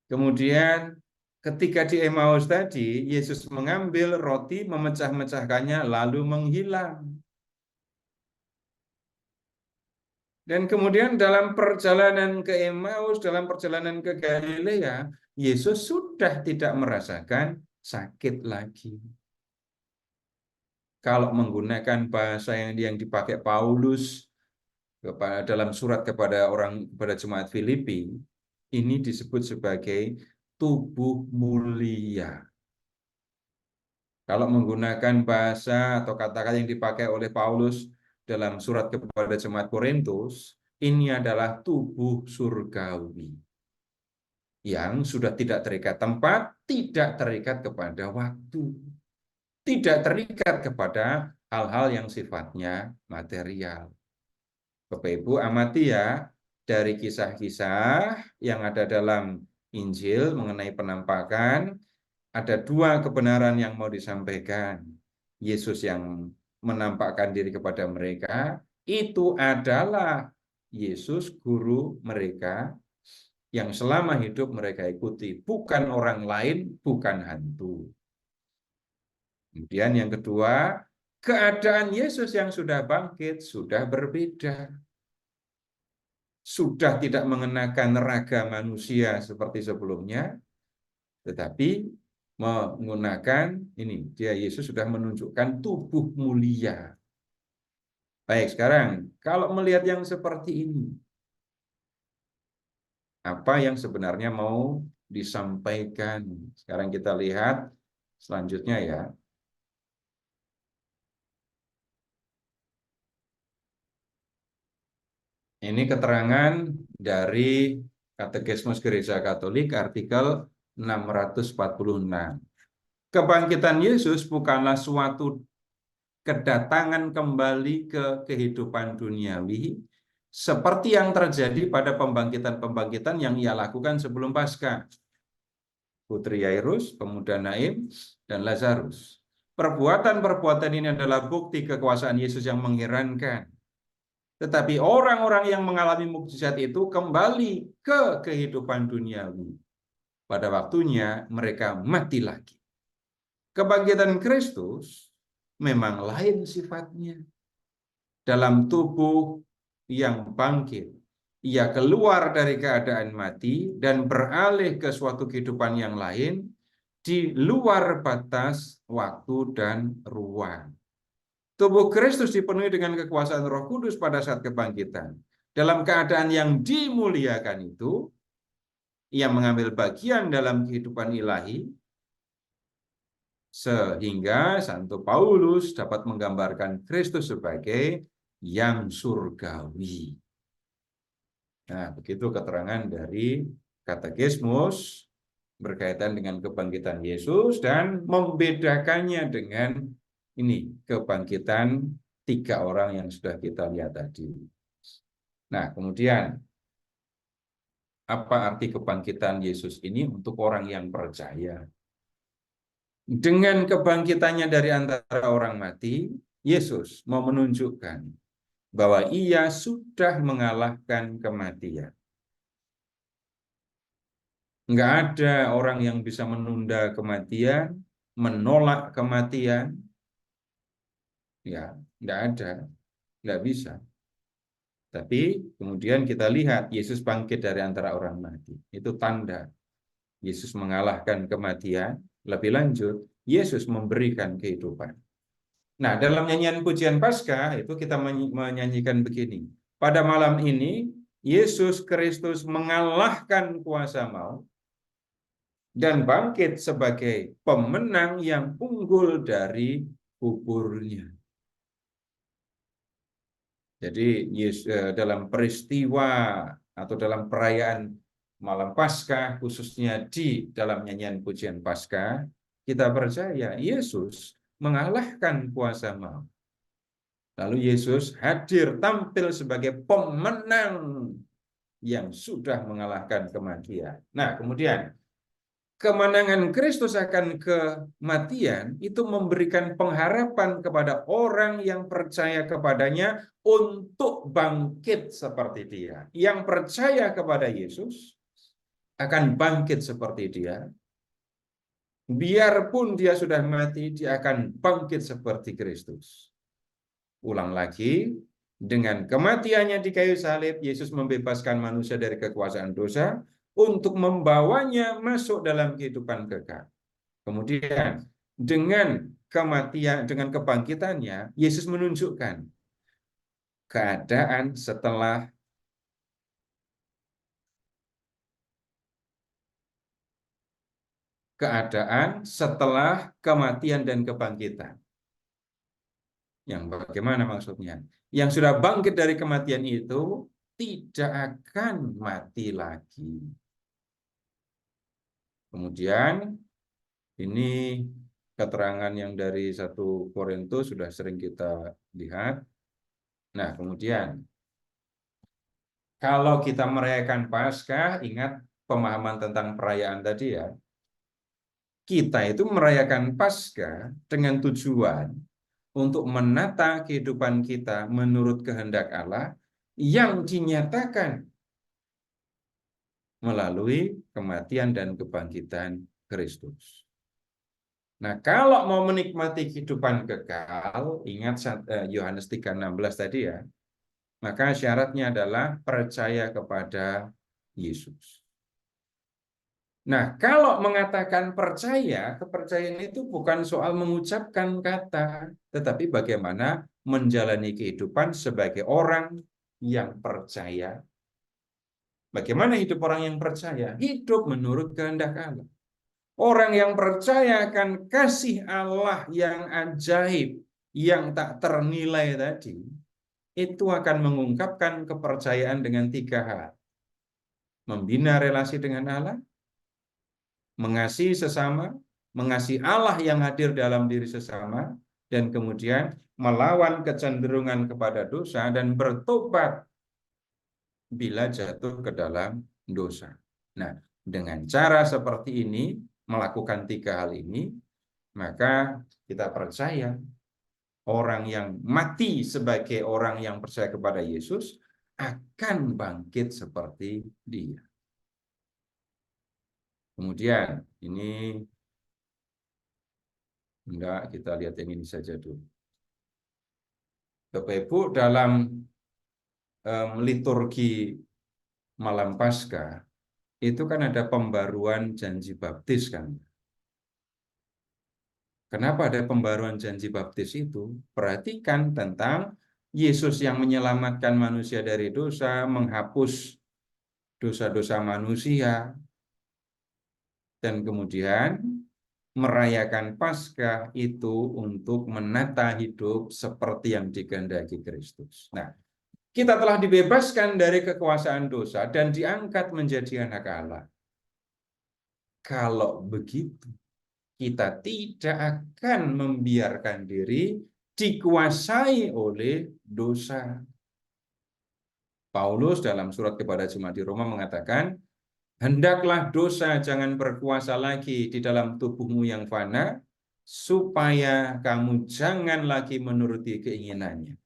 [SPEAKER 4] Kemudian ketika di Emmaus tadi, Yesus mengambil roti, memecah-mecahkannya, lalu menghilang. Dan kemudian dalam perjalanan ke Emmaus, dalam perjalanan ke Galilea, Yesus sudah tidak merasakan sakit lagi. Kalau menggunakan bahasa yang dipakai Paulus dalam surat kepada jemaat Filipi, ini disebut sebagai tubuh mulia. Kalau menggunakan bahasa atau kata-kata yang dipakai oleh Paulus dalam surat kepada jemaat Korintus, ini adalah tubuh surgawi yang sudah tidak terikat tempat, tidak terikat kepada waktu, tidak terikat kepada hal-hal yang sifatnya material. Bapak Ibu amati ya, dari kisah-kisah yang ada dalam Injil mengenai penampakan, ada dua kebenaran yang mau disampaikan. Yesus yang menampakkan diri kepada mereka, itu adalah Yesus guru mereka yang selama hidup mereka ikuti, bukan orang lain, bukan hantu. Kemudian yang kedua, keadaan Yesus yang sudah bangkit sudah berbeda. Sudah tidak mengenakan raga manusia seperti sebelumnya, tetapi menggunakan ini, dia Yesus sudah menunjukkan tubuh mulia. Baik, sekarang kalau melihat yang seperti ini, apa yang sebenarnya mau disampaikan? Sekarang kita lihat selanjutnya ya. Ini keterangan dari Katekismus Gereja Katolik artikel 646. Kebangkitan Yesus bukanlah suatu kedatangan kembali ke kehidupan duniawi seperti yang terjadi pada pembangkitan-pembangkitan yang ia lakukan sebelum Paskah. Putri Yairus, pemuda Naim, dan Lazarus. Perbuatan-perbuatan ini adalah bukti kekuasaan Yesus yang mengherankan. Tetapi orang-orang yang mengalami mukjizat itu kembali ke kehidupan duniawi. Pada waktunya mereka mati lagi. Kebangkitan Kristus memang lain sifatnya. Dalam tubuh yang bangkit, ia keluar dari keadaan mati dan beralih ke suatu kehidupan yang lain di luar batas waktu dan ruang. Tubuh Kristus dipenuhi dengan kekuasaan Roh Kudus pada saat kebangkitan. Dalam keadaan yang dimuliakan itu, ia mengambil bagian dalam kehidupan ilahi, sehingga Santo Paulus dapat menggambarkan Kristus sebagai yang surgawi. Nah, begitu keterangan dari Katekismus berkaitan dengan kebangkitan Yesus dan membedakannya dengan ini kebangkitan 3 orang yang sudah kita lihat tadi. Nah, kemudian apa arti kebangkitan Yesus ini untuk orang yang percaya? Dengan kebangkitannya dari antara orang mati, Yesus mau menunjukkan bahwa ia sudah mengalahkan kematian. Enggak ada orang yang bisa menunda kematian, menolak kematian. Ya, enggak ada, enggak bisa. Tapi kemudian kita lihat Yesus bangkit dari antara orang mati. Itu tanda Yesus mengalahkan kematian. Lebih lanjut, Yesus memberikan kehidupan. Nah, dalam nyanyian pujian Paskah itu kita menyanyikan begini. Pada malam ini, Yesus Kristus mengalahkan kuasa maut dan bangkit sebagai pemenang yang unggul dari kuburnya. Jadi dalam peristiwa atau dalam perayaan malam Paskah, khususnya di dalam nyanyian pujian Paskah, kita percaya Yesus mengalahkan kuasa maut. Lalu Yesus hadir tampil sebagai pemenang yang sudah mengalahkan kematian. Nah, kemudian kemenangan Kristus akan kematian itu memberikan pengharapan kepada orang yang percaya kepadanya untuk bangkit seperti dia. Yang percaya kepada Yesus akan bangkit seperti dia. Biarpun dia sudah mati, dia akan bangkit seperti Kristus. Ulang lagi, dengan kematiannya di kayu salib, Yesus membebaskan manusia dari kekuasaan dosa untuk membawanya masuk dalam kehidupan kekal. Kemudian dengan kematian, dengan kebangkitannya, Yesus menunjukkan keadaan setelah kematian dan kebangkitan. Yang bagaimana maksudnya? Yang sudah bangkit dari kematian itu tidak akan mati lagi. Kemudian ini keterangan yang dari 1 Korintus sudah sering kita lihat. Nah, kemudian kalau kita merayakan Paskah, ingat pemahaman tentang perayaan tadi ya. Kita itu merayakan Paskah dengan tujuan untuk menata kehidupan kita menurut kehendak Allah yang dinyatakan melalui kematian dan kebangkitan Kristus. Nah, kalau mau menikmati kehidupan kekal, ingat Yohanes 3:16 tadi ya, maka syaratnya adalah percaya kepada Yesus. Nah, kalau mengatakan percaya, kepercayaan itu bukan soal mengucapkan kata, tetapi bagaimana menjalani kehidupan sebagai orang yang percaya. Bagaimana hidup orang yang percaya? Hidup menurut kehendak Allah. Orang yang percaya akan kasih Allah yang ajaib, yang tak ternilai tadi, itu akan mengungkapkan kepercayaan dengan 3 hal. Membina relasi dengan Allah, mengasihi sesama, mengasihi Allah yang hadir dalam diri sesama, dan kemudian melawan kecenderungan kepada dosa dan bertobat bila jatuh ke dalam dosa. Nah, dengan cara seperti ini, melakukan 3 hal ini, maka kita percaya orang yang mati sebagai orang yang percaya kepada Yesus akan bangkit seperti Dia. Kemudian ini enggak, kita lihat yang ini saja dulu. Bapak Ibu, dalam liturgi malam Paskah itu kan ada pembaruan janji baptis kan. Kenapa ada pembaruan janji baptis itu? Perhatikan tentang Yesus yang menyelamatkan manusia dari dosa, menghapus dosa-dosa manusia, dan kemudian merayakan Paskah itu untuk menata hidup seperti yang dikehendaki Kristus. Nah, kita telah dibebaskan dari kekuasaan dosa dan diangkat menjadi anak Allah. Kalau begitu, kita tidak akan membiarkan diri dikuasai oleh dosa. Paulus dalam surat kepada jemaat di Roma mengatakan, hendaklah dosa jangan berkuasa lagi di dalam tubuhmu yang fana, supaya kamu jangan lagi menuruti keinginannya.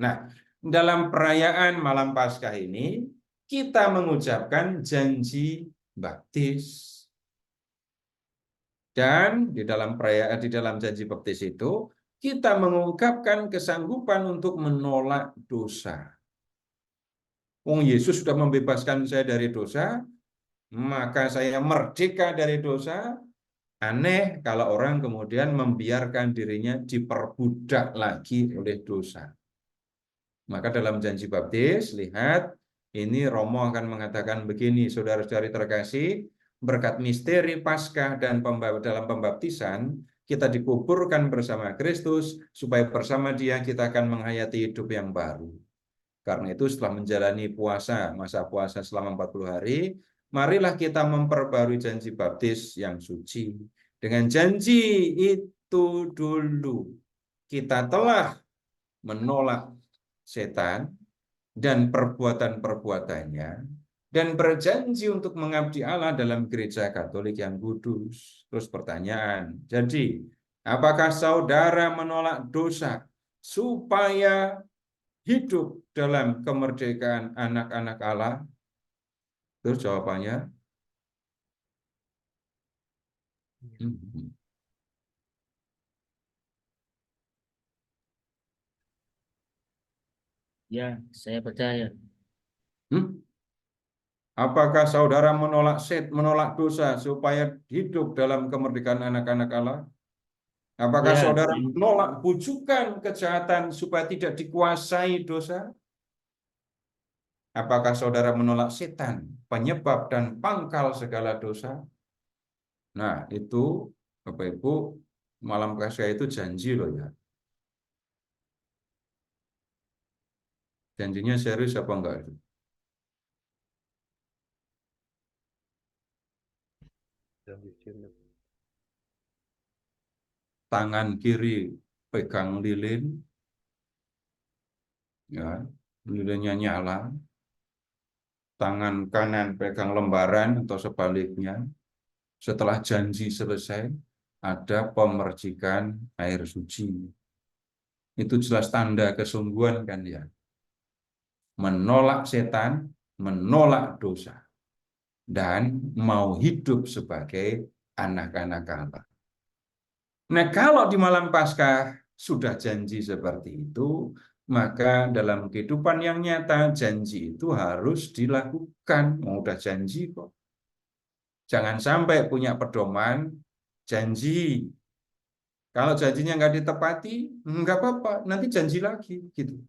[SPEAKER 4] Nah, dalam perayaan malam Paskah ini, kita mengucapkan janji baptis. Dan di dalam perayaan, di dalam janji baptis itu, kita mengungkapkan kesanggupan untuk menolak dosa. Wong Yesus sudah membebaskan saya dari dosa, maka saya merdeka dari dosa. Aneh kalau orang kemudian membiarkan dirinya diperbudak lagi oleh dosa. Maka dalam janji baptis, lihat, ini Romo akan mengatakan begini, saudara-saudari terkasih, berkat misteri Paskah dan dalam pembaptisan, kita dikuburkan bersama Kristus, supaya bersama Dia kita akan menghayati hidup yang baru. Karena itu setelah menjalani puasa, masa puasa selama 40 hari, marilah kita memperbarui janji baptis yang suci. Dengan janji itu dulu, kita telah menolak setan dan perbuatan-perbuatannya, dan berjanji untuk mengabdi Allah dalam gereja Katolik yang kudus. Terus pertanyaan, jadi apakah saudara menolak dosa supaya hidup dalam kemerdekaan anak-anak Allah? Terus jawabannya,
[SPEAKER 2] Ya, saya percaya.
[SPEAKER 4] Apakah saudara menolak dosa supaya hidup dalam kemerdekaan anak-anak Allah? Apakah
[SPEAKER 2] Ya,
[SPEAKER 4] saudara menolak bujukan kejahatan supaya tidak dikuasai dosa? Apakah saudara menolak setan, penyebab dan pangkal segala dosa? Nah, itu Bapak Ibu, malam Paskah itu janji loh ya. Janjinya serius apa enggak itu? Tangan kiri pegang lilin, ya, lilinnya nyala. Tangan kanan pegang lembaran atau sebaliknya. Setelah janji selesai, ada pemercikan air suci. Itu jelas tanda kesungguhan kan ya. Menolak setan, menolak dosa, dan mau hidup sebagai anak-anak Allah. Nah, kalau di malam Paskah sudah janji seperti itu, maka dalam kehidupan yang nyata janji itu harus dilakukan. Mau udah janji kok. Jangan sampai punya pedoman janji. Kalau janjinya nggak ditepati, nggak apa-apa, nanti janji lagi gitu.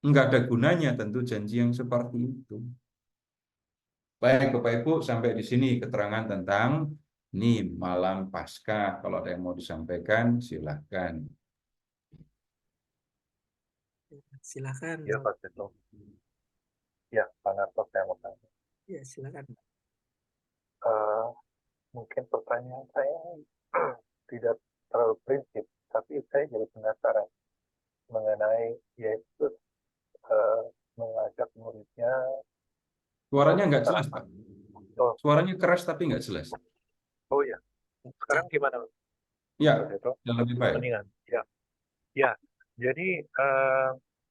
[SPEAKER 4] Nggak ada gunanya tentu janji yang seperti itu. Baik, Bapak Ibu, sampai di sini keterangan tentang ini malam Paskah. Kalau ada yang mau disampaikan, silahkan.
[SPEAKER 1] Silakan.
[SPEAKER 6] Ya, Pak Seto. Ya, Pak Narto, saya mau tanya.
[SPEAKER 1] Ya, silakan.
[SPEAKER 6] Mungkin pertanyaan saya tidak terlalu prinsip, tapi saya jadi penasaran mengenai Yesus mengajak muridnya.
[SPEAKER 4] Suaranya nggak jelas, Pak.
[SPEAKER 6] Oh,
[SPEAKER 4] Suaranya keras tapi nggak jelas.
[SPEAKER 6] oh ya, sekarang gimana,
[SPEAKER 4] Ya,
[SPEAKER 6] Pak Seto?
[SPEAKER 4] yang lebih baik.
[SPEAKER 6] Mendingan. Ya, ya. Jadi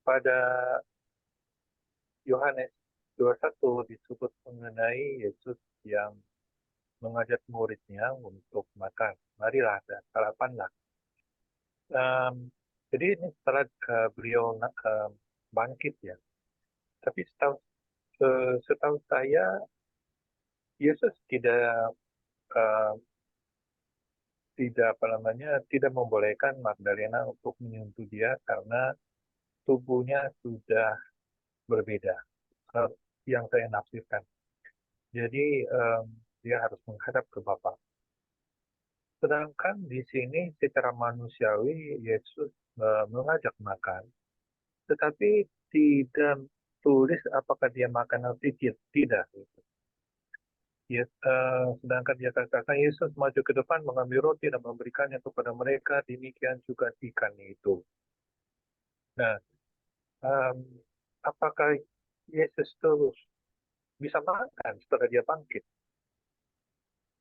[SPEAKER 6] pada Yohanes 21 disebut mengenai Yesus yang mengajak muridnya untuk makan. Marilah, sarapanlah. Jadi ini setelah beliau bangkit ya. Tapi setahu saya, Yesus tidak tidak membolehkan Magdalena untuk menyentuh dia karena tubuhnya sudah berbeda. Yang saya nafsirkan. Jadi dia harus menghadap ke Bapa. Sedangkan di sini secara manusiawi Yesus mengajak makan, tetapi tidak tulis apakah dia makan atau tidak. Ya, sedangkan dia katakan Yesus maju ke depan mengambil roti dan memberikannya kepada mereka, demikian juga ikan itu. Nah, apakah Yesus terus bisa makan setelah dia bangkit?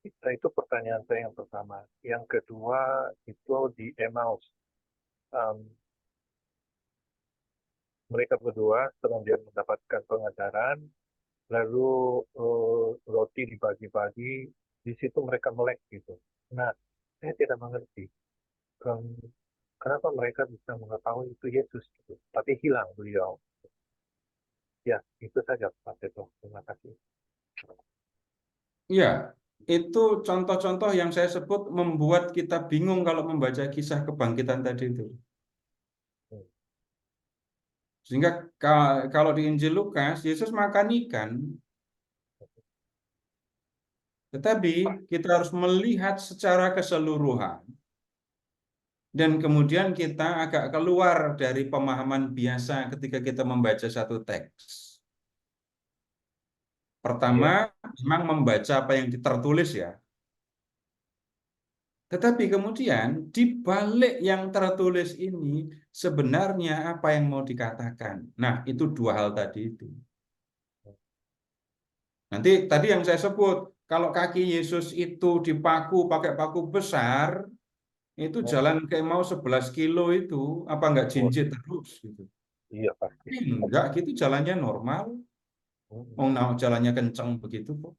[SPEAKER 6] Itu pertanyaan saya yang pertama. Yang kedua itu di Emmaus. Mereka berdua setelah dia mendapatkan pengajaran, lalu roti dibagi-bagi, di situ mereka melek gitu. Nah, saya tidak mengerti kenapa mereka bisa mengetahui itu Yesus gitu, tapi hilang beliau. Ya, itu saja Pak Seto. Terima kasih.
[SPEAKER 4] Ya, itu contoh-contoh yang saya sebut membuat kita bingung kalau membaca kisah kebangkitan tadi itu. Sehingga kalau di Injil Lukas, Yesus makan ikan, tetapi kita harus melihat secara keseluruhan. Dan kemudian kita agak keluar dari pemahaman biasa ketika kita membaca satu teks. Pertama, memang membaca apa yang tertulis ya. Tetapi kemudian di balik yang tertulis ini sebenarnya apa yang mau dikatakan. Nah, itu dua hal tadi itu. Nanti tadi yang saya sebut, kalau kaki Yesus itu dipaku pakai paku besar, itu jalan ke mau 11 kilo itu, apa enggak jinjit terus gitu.
[SPEAKER 6] Iya pasti.
[SPEAKER 4] Enggak gitu, jalannya normal. Oh, nah, jalannya kencang begitu kok.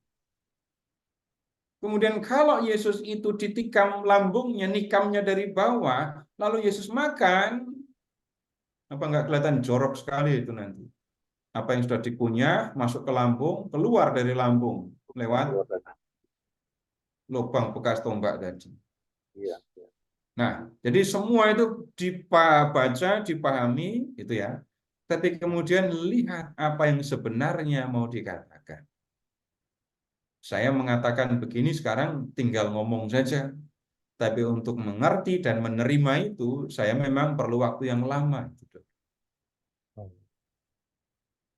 [SPEAKER 4] Kemudian kalau Yesus itu ditikam lambungnya, nikamnya dari bawah, lalu Yesus makan, apa enggak kelihatan jorok sekali itu nanti. Apa yang sudah dikunyah, masuk ke lambung, keluar dari lambung, lewat lubang bekas tombak tadi.
[SPEAKER 6] Iya.
[SPEAKER 4] Nah, jadi semua itu dibaca, dipahami, gitu ya. Tapi kemudian lihat apa yang sebenarnya mau dikatakan. Saya mengatakan begini sekarang tinggal ngomong saja. Tapi untuk mengerti dan menerima itu, saya memang perlu waktu yang lama. Gitu.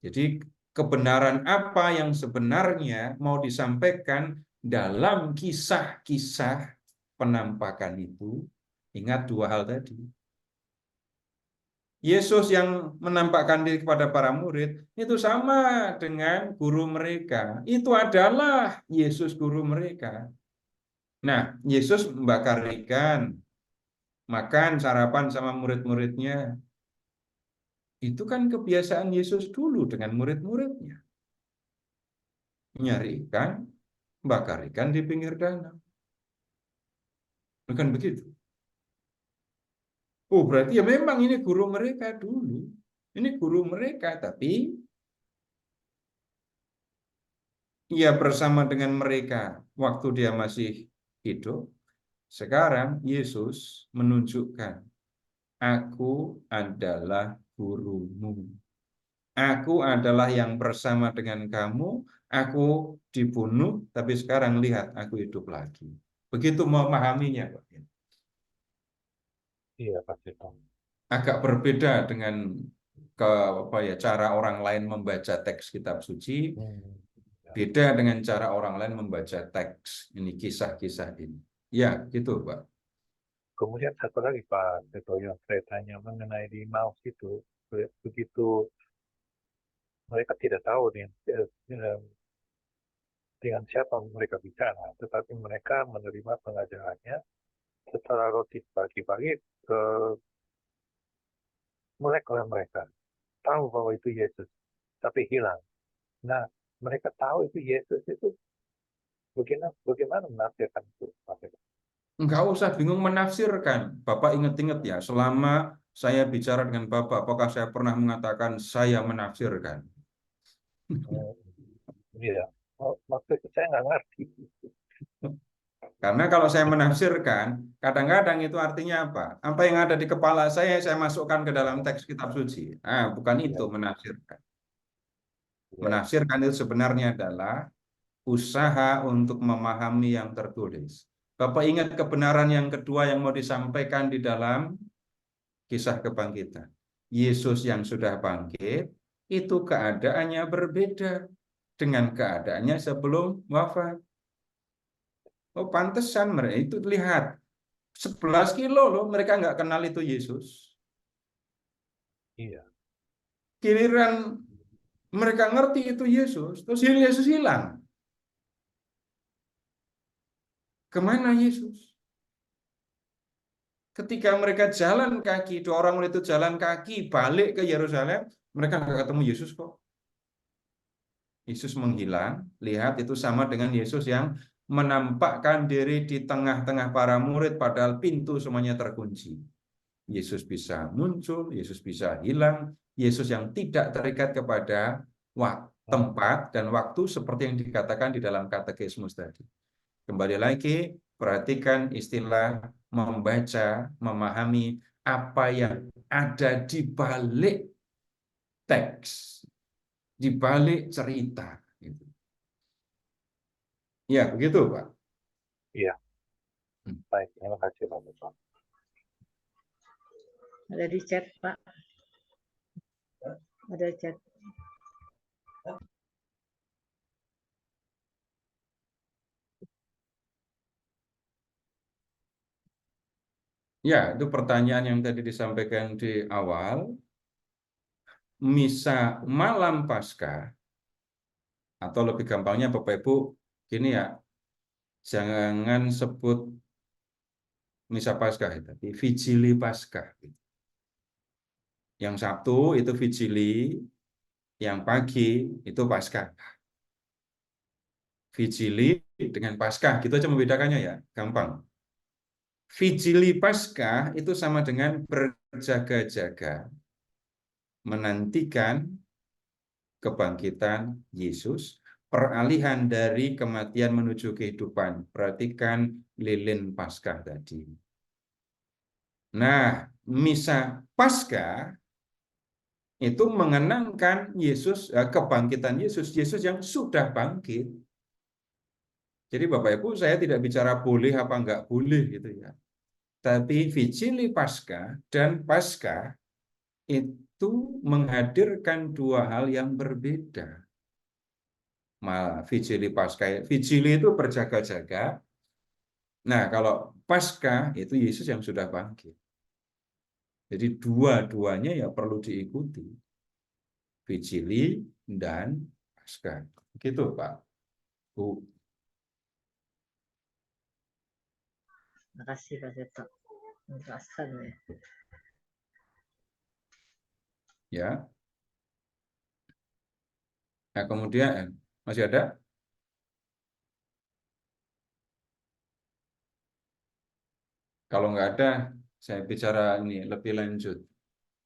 [SPEAKER 4] Jadi kebenaran apa yang sebenarnya mau disampaikan dalam kisah-kisah penampakan itu, ingat dua hal tadi. Yesus yang menampakkan diri kepada para murid itu sama dengan guru mereka. Itu adalah Yesus guru mereka. Nah, Yesus membakar ikan, makan sarapan sama murid-muridnya. Itu kan kebiasaan Yesus dulu dengan murid-muridnya. Nyari ikan, bakar ikan di pinggir danau. Bukan begitu. Oh, berarti ya memang ini guru mereka dulu. Ini guru mereka, tapi ia bersama dengan mereka waktu dia masih hidup. Sekarang Yesus menunjukkan, aku adalah gurumu. Aku adalah yang bersama dengan kamu. Aku dibunuh, tapi sekarang lihat, aku hidup lagi. Begitu memahaminya, Pak.
[SPEAKER 6] Iya, Pak Seto.
[SPEAKER 4] Agak berbeda dengan cara orang lain membaca teks kitab suci
[SPEAKER 6] Hmm.
[SPEAKER 4] beda dengan cara orang lain membaca teks ini, kisah-kisah ini. Ya, gitu, Pak.
[SPEAKER 6] Kemudian satu lagi Pak Seto, yang saya tanya mengenai di Maus itu, begitu mereka tidak tahu dengan siapa mereka bicara, tetapi mereka menerima pengajarannya setelah roti pagi-pagi melek oleh mereka, tahu bahwa itu Yesus, tapi hilang. Nah, mereka tahu itu Yesus itu bagaimana menafsirkan itu, Pak Seto?
[SPEAKER 4] Enggak usah bingung menafsirkan. Bapak ingat-ingat ya, selama saya bicara dengan Bapak, apakah saya pernah mengatakan saya menafsirkan?
[SPEAKER 6] Iya, maksudnya saya nggak ngerti.
[SPEAKER 4] Karena kalau saya menafsirkan, kadang-kadang itu artinya apa? Apa yang ada di kepala saya masukkan ke dalam teks kitab suci. Bukan itu menafsirkan. Menafsirkan itu sebenarnya adalah usaha untuk memahami yang tertulis. Bapak ingat kebenaran yang kedua yang mau disampaikan di dalam kisah kebangkitan. Yesus yang sudah bangkit, itu keadaannya berbeda dengan keadaannya sebelum wafat. Oh, pantesan mereka itu lihat 11 kilo loh, mereka nggak kenal itu Yesus.
[SPEAKER 6] Iya.
[SPEAKER 4] Giliran mereka ngerti itu Yesus, terus Yesus hilang. Kemana Yesus? Ketika mereka jalan kaki, 2 orang itu jalan kaki balik ke Yerusalem, mereka nggak ketemu Yesus kok. Yesus menghilang, lihat itu sama dengan Yesus yang menampakkan diri di tengah-tengah para murid padahal pintu semuanya terkunci. Yesus bisa muncul, Yesus bisa hilang, Yesus yang tidak terikat kepada tempat dan waktu seperti yang dikatakan di dalam katekismus tadi. Kembali lagi, perhatikan istilah membaca, memahami apa yang ada di balik teks, di balik cerita. Ya, begitu, Pak.
[SPEAKER 6] Iya. Baik, terima kasih Pak Betul.
[SPEAKER 7] Ada di chat, Pak. Ada chat.
[SPEAKER 4] Ya, itu pertanyaan yang tadi disampaikan di awal. Misa malam Paskah, atau lebih gampangnya Bapak Ibu, gini ya, jangan sebut Misa Paskah, tapi Vigili Paskah. Yang Sabtu itu Vigili, yang pagi itu Paskah. Vigili dengan Paskah, gitu aja membedakannya ya, gampang. Vigili Paskah itu sama dengan berjaga-jaga, menantikan kebangkitan Yesus, peralihan dari kematian menuju kehidupan. Perhatikan lilin Paskah tadi. Nah, Misa Paskah itu mengenangkan Yesus, kebangkitan Yesus, Yesus yang sudah bangkit. Jadi Bapak Ibu, saya tidak bicara boleh apa enggak boleh gitu ya. Tapi Vigili Paskah dan Paskah itu menghadirkan 2 hal yang berbeda. Vigili Paskah, Vigili itu berjaga-jaga. Nah, kalau Paskah itu Yesus yang sudah bangkit. Jadi dua-duanya ya perlu diikuti. Vigili dan Paskah. Gitu, Pak. Bu.
[SPEAKER 7] Terima kasih, Pak Seto. Menjelaskan ya.
[SPEAKER 4] Ya. Nah, kemudian masih ada? Kalau nggak ada, saya bicara ini lebih lanjut.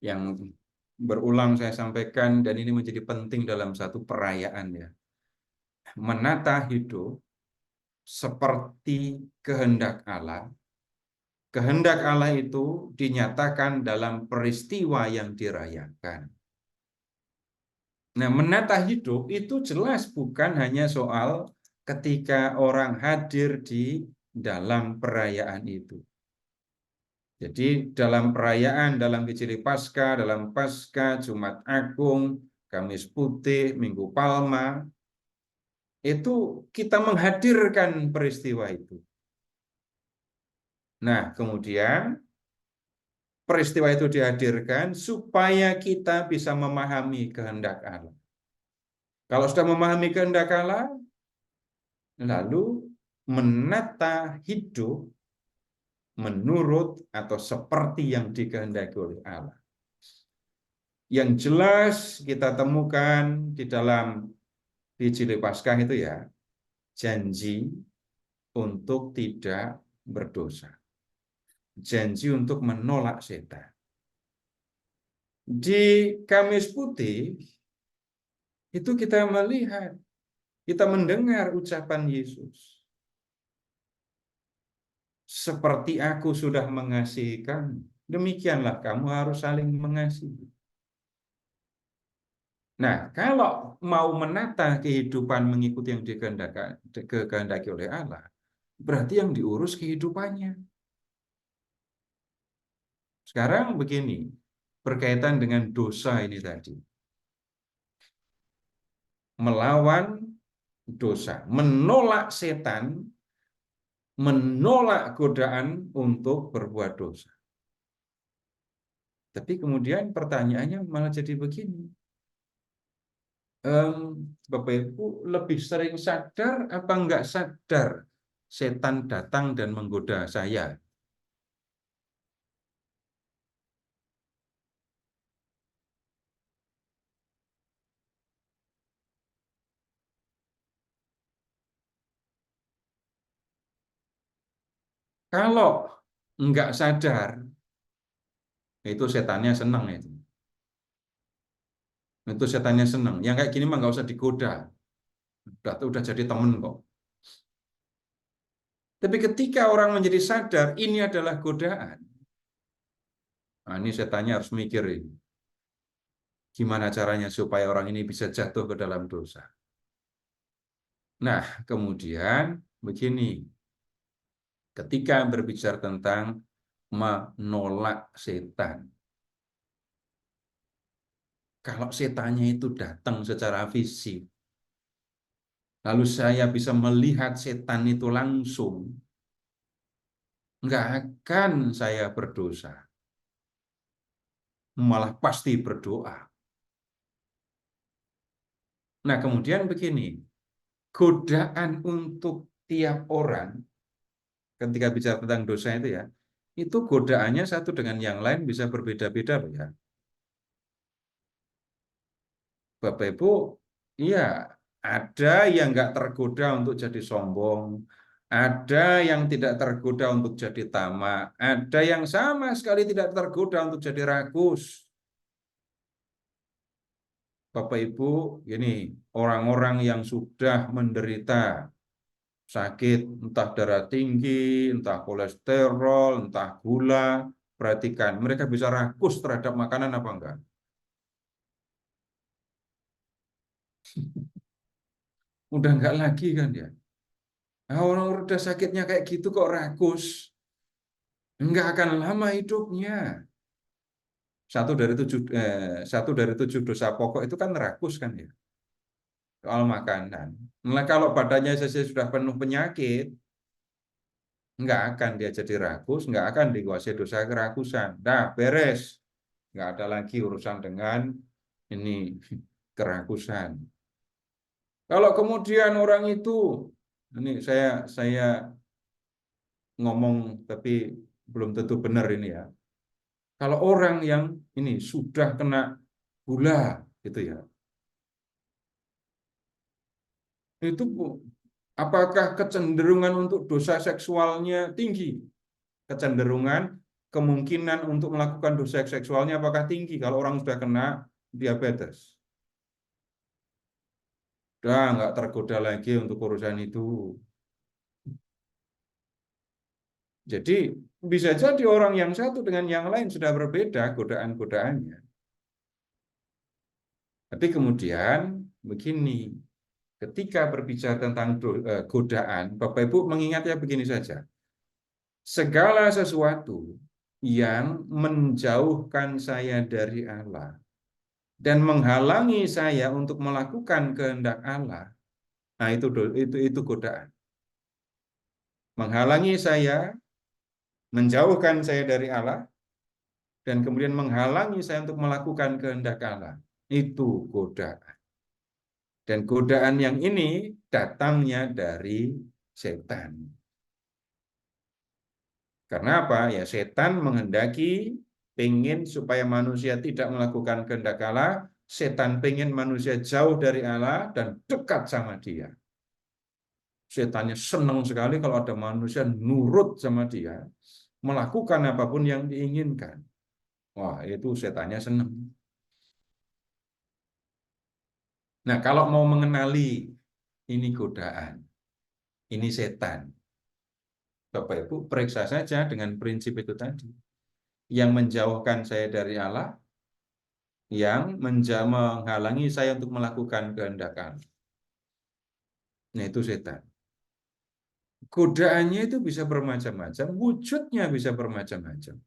[SPEAKER 4] Yang berulang saya sampaikan, dan ini menjadi penting dalam satu perayaan ya. Menata hidup seperti kehendak Allah. Kehendak Allah itu dinyatakan dalam peristiwa yang dirayakan. Nah, menata hidup itu jelas bukan hanya soal ketika orang hadir di dalam perayaan itu. Jadi dalam perayaan, dalam Kejili Paskah, dalam Paskah, Jumat Agung, Kamis Putih, Minggu Palma, itu kita menghadirkan peristiwa itu. Nah, kemudian peristiwa itu dihadirkan supaya kita bisa memahami kehendak Allah. Kalau sudah memahami kehendak Allah, lalu menata hidup menurut atau seperti yang dikehendaki oleh Allah. Yang jelas kita temukan di dalam Injil Paskah itu ya, janji untuk tidak berdosa. Janji untuk menolak setan. Di Kamis Putih, itu kita melihat, kita mendengar ucapan Yesus. Seperti aku sudah mengasihi kamu, demikianlah kamu harus saling mengasihi. Nah, kalau mau menata kehidupan mengikuti yang dikehendaki oleh Allah, berarti yang diurus kehidupannya. Sekarang begini, berkaitan dengan dosa ini tadi. Melawan dosa, menolak setan, menolak godaan untuk berbuat dosa. Tapi kemudian pertanyaannya malah jadi begini. Bapak Ibu lebih sering sadar apa enggak sadar setan datang dan menggoda saya? Kalau enggak sadar, itu setannya senang itu. Itu setannya senang. Yang kayak gini mah nggak usah digoda. Udah jadi temen kok. Tapi ketika orang menjadi sadar ini adalah godaan, nah ini setannya harus mikir ini. Gimana caranya supaya orang ini bisa jatuh ke dalam dosa. Nah, kemudian begini. Ketika berbicara tentang menolak setan. Kalau setannya itu datang secara fisik, lalu saya bisa melihat setan itu langsung, nggak akan saya berdosa. Malah pasti berdoa. Nah, kemudian begini, godaan untuk tiap orang, ketika bicara tentang dosa itu ya, itu godaannya satu dengan yang lain bisa berbeda-beda loh ya. Bapak Ibu, iya, ada yang nggak tergoda untuk jadi sombong, ada yang tidak tergoda untuk jadi tamak, ada yang sama sekali tidak tergoda untuk jadi rakus. Bapak Ibu, ini orang-orang yang sudah menderita sakit, entah darah tinggi, entah kolesterol, entah gula, perhatikan, mereka bisa rakus terhadap makanan apa enggak? Udah enggak lagi kan ya? Nah, orang udah sakitnya kayak gitu kok rakus. Enggak akan lama hidupnya. Satu dari tujuh dosa pokok itu kan rakus kan ya? Soal makanan. Nah, kalau badannya saja sudah penuh penyakit, nggak akan dia jadi rakus, nggak akan dikuasai dosa kerakusan. Nah, beres. Nggak ada lagi urusan dengan ini kerakusan. Kalau kemudian orang itu, ini saya ngomong tapi belum tentu benar ini ya. Kalau orang yang ini sudah kena gula gitu ya, itu apakah kecenderungan untuk dosa seksualnya tinggi? Kecenderungan kemungkinan untuk melakukan dosa seksualnya apakah tinggi kalau orang sudah kena diabetes? Udah nggak tergoda lagi untuk urusan itu. Jadi bisa jadi orang yang satu dengan yang lain sudah berbeda godaan-godaannya. Tapi kemudian begini, ketika berbicara tentang godaan, Bapak Ibu mengingatnya begini saja. Segala sesuatu yang menjauhkan saya dari Allah dan menghalangi saya untuk melakukan kehendak Allah. Nah, itu godaan. Menghalangi saya, menjauhkan saya dari Allah, dan kemudian menghalangi saya untuk melakukan kehendak Allah. Itu godaan. Dan godaan yang ini datangnya dari setan. Karena apa? Ya, setan menghendaki, pengen supaya manusia tidak melakukan kehendak Allah. Setan pengen manusia jauh dari Allah dan dekat sama dia. Setannya senang sekali kalau ada manusia nurut sama dia, melakukan apapun yang diinginkan. Wah, itu setannya senang. Nah, kalau mau mengenali ini godaan, ini setan, Bapak Ibu periksa saja dengan prinsip itu tadi. Yang menjauhkan saya dari Allah, yang menghalangi saya untuk melakukan kehendak Allah. Nah, itu setan. Godaannya itu bisa bermacam-macam, wujudnya bisa bermacam-macam.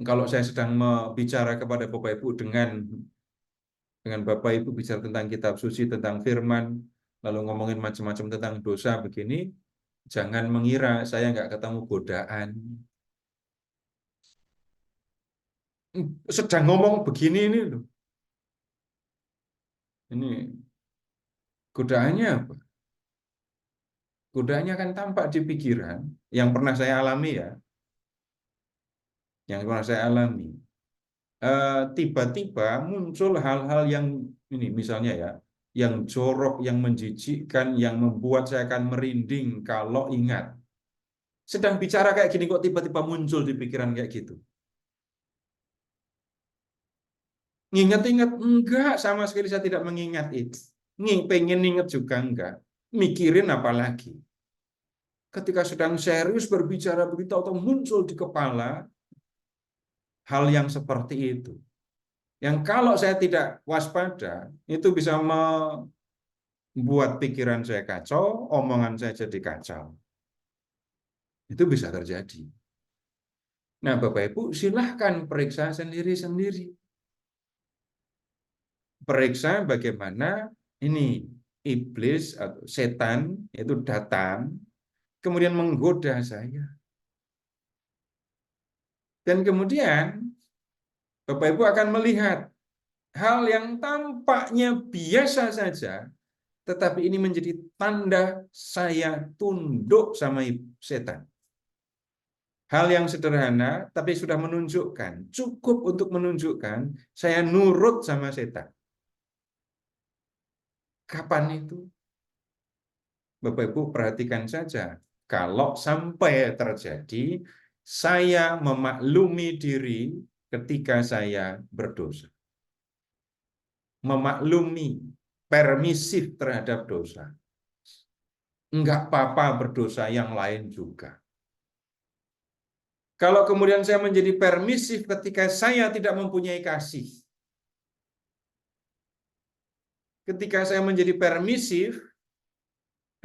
[SPEAKER 4] Kalau saya sedang bicara kepada Bapak Ibu dengan Bapak Ibu bicara tentang kitab suci, tentang firman, lalu ngomongin macam-macam tentang dosa begini, jangan mengira saya nggak ketemu godaan. Sedang ngomong begini ini loh. Ini godaannya apa? Godaannya kan tampak di pikiran, yang pernah saya alami ya. Yang pernah saya alami. Tiba-tiba muncul hal-hal yang ini misalnya ya, yang jorok, yang menjijikkan, yang membuat saya akan merinding kalau ingat. Sedang bicara kayak gini kok tiba-tiba muncul di pikiran kayak gitu. Nginget-inget enggak, sama sekali saya tidak mengingat itu. Pengen inget juga enggak. Mikirin apa lagi. Ketika sedang serius berbicara begitu atau muncul di kepala hal yang seperti itu. Yang kalau saya tidak waspada, itu bisa membuat pikiran saya kacau, omongan saya jadi kacau. Itu bisa terjadi. Nah, Bapak Ibu, silahkan periksa sendiri-sendiri. Periksa bagaimana ini iblis atau setan itu datang, kemudian menggoda saya. Dan kemudian Bapak Ibu akan melihat hal yang tampaknya biasa saja, tetapi ini menjadi tanda saya tunduk sama setan. Hal yang sederhana, tapi sudah menunjukkan, cukup untuk menunjukkan saya nurut sama setan. Kapan itu? Bapak Ibu perhatikan saja, kalau sampai terjadi, saya memaklumi diri ketika saya berdosa. Memaklumi, permisif terhadap dosa. Enggak apa-apa berdosa yang lain juga. Kalau kemudian saya menjadi permisif ketika saya tidak mempunyai kasih. Ketika saya menjadi permisif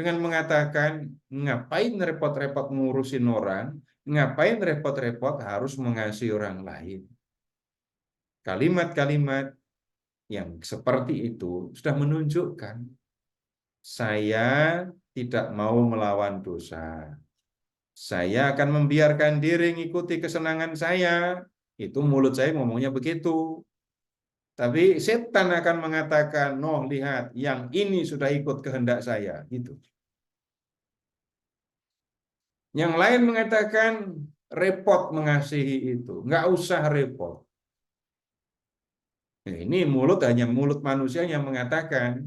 [SPEAKER 4] dengan mengatakan, ngapain repot-repot ngurusin orang, ngapain repot-repot harus mengasihi orang lain. Kalimat-kalimat yang seperti itu sudah menunjukkan saya tidak mau melawan dosa. Saya akan membiarkan diri mengikuti kesenangan saya. Itu mulut saya ngomongnya begitu. Tapi setan akan mengatakan, "No, lihat, yang ini sudah ikut kehendak saya." Gitu. Yang lain mengatakan, repot mengasihi itu. Nggak usah repot. Ini hanya mulut manusia yang mengatakan,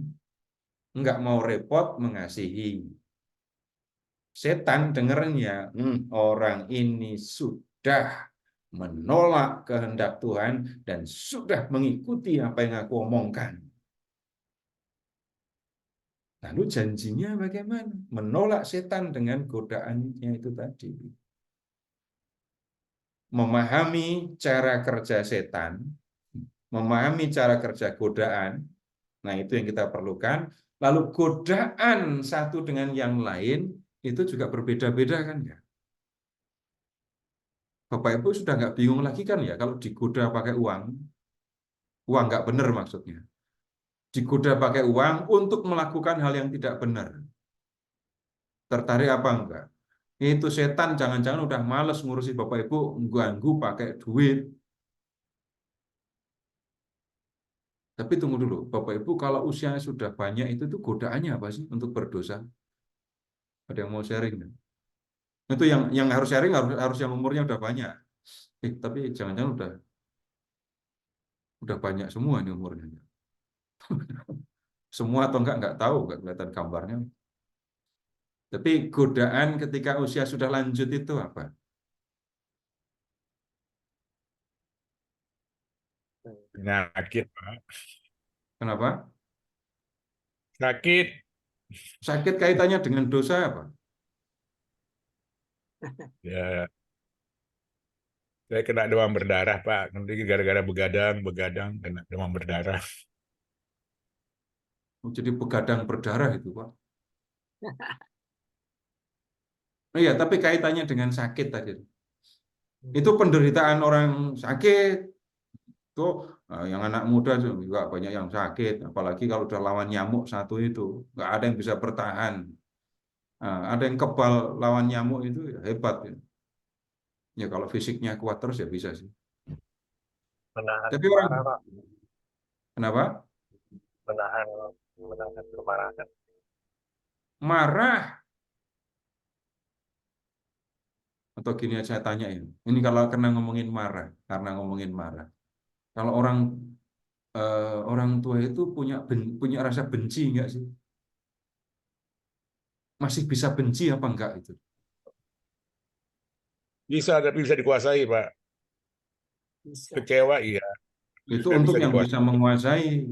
[SPEAKER 4] nggak mau repot mengasihi. Setan dengernya, orang ini sudah menolak kehendak Tuhan dan sudah mengikuti apa yang aku omongkan. Lalu janjinya bagaimana? Menolak setan dengan godaannya itu tadi. Memahami cara kerja setan, memahami cara kerja godaan, nah itu yang kita perlukan. Lalu godaan satu dengan yang lain itu juga berbeda-beda kan ya? Bapak Ibu sudah nggak bingung lagi kan ya kalau digoda pakai uang nggak benar maksudnya. Digoda pakai uang untuk melakukan hal yang tidak benar. Tertarik apa enggak? Itu setan jangan-jangan udah males ngurusi Bapak Ibu, ganggu pakai duit. Tapi tunggu dulu, Bapak Ibu kalau usianya sudah banyak itu tuh godaannya apa sih untuk berdosa? Ada yang mau sharing? Itu yang harus sharing harus yang umurnya udah banyak. Tapi jangan-jangan udah banyak semua ini umurnya. Semua atau enggak tahu, enggak kelihatan gambarnya. Tapi godaan ketika usia sudah lanjut itu apa?
[SPEAKER 3] Penyakit, Pak.
[SPEAKER 4] Kenapa?
[SPEAKER 3] Sakit.
[SPEAKER 4] Sakit kaitannya dengan dosa apa?
[SPEAKER 3] Ya, saya kena demam berdarah, Pak. Nanti gara-gara begadang kena demam berdarah.
[SPEAKER 4] Jadi begadang berdarah itu, Pak. Iya, tapi kaitannya dengan sakit tadi. Itu penderitaan orang sakit. Tuh, yang anak muda juga banyak yang sakit. Apalagi kalau udah lawan nyamuk satu itu. Nggak ada yang bisa bertahan. Ada yang kebal lawan nyamuk itu ya hebat. Ya kalau fisiknya kuat terus ya bisa sih.
[SPEAKER 6] Menahan
[SPEAKER 4] Tapi orang,
[SPEAKER 6] marah, Pak.
[SPEAKER 4] kenapa?
[SPEAKER 6] Menahan kemarahan.
[SPEAKER 4] Marah. Atau gini aja saya tanya ya. Ini kalau karena ngomongin marah. Kalau orang tua itu punya rasa benci enggak sih? Masih bisa benci apa enggak itu?
[SPEAKER 3] Bisa, tapi bisa dikuasai, Pak.
[SPEAKER 1] Bisa.
[SPEAKER 3] Kecewa, iya.
[SPEAKER 4] Itu
[SPEAKER 3] Sudah
[SPEAKER 4] untuk
[SPEAKER 3] bisa
[SPEAKER 4] yang
[SPEAKER 3] dikuasai.
[SPEAKER 4] bisa menguasai.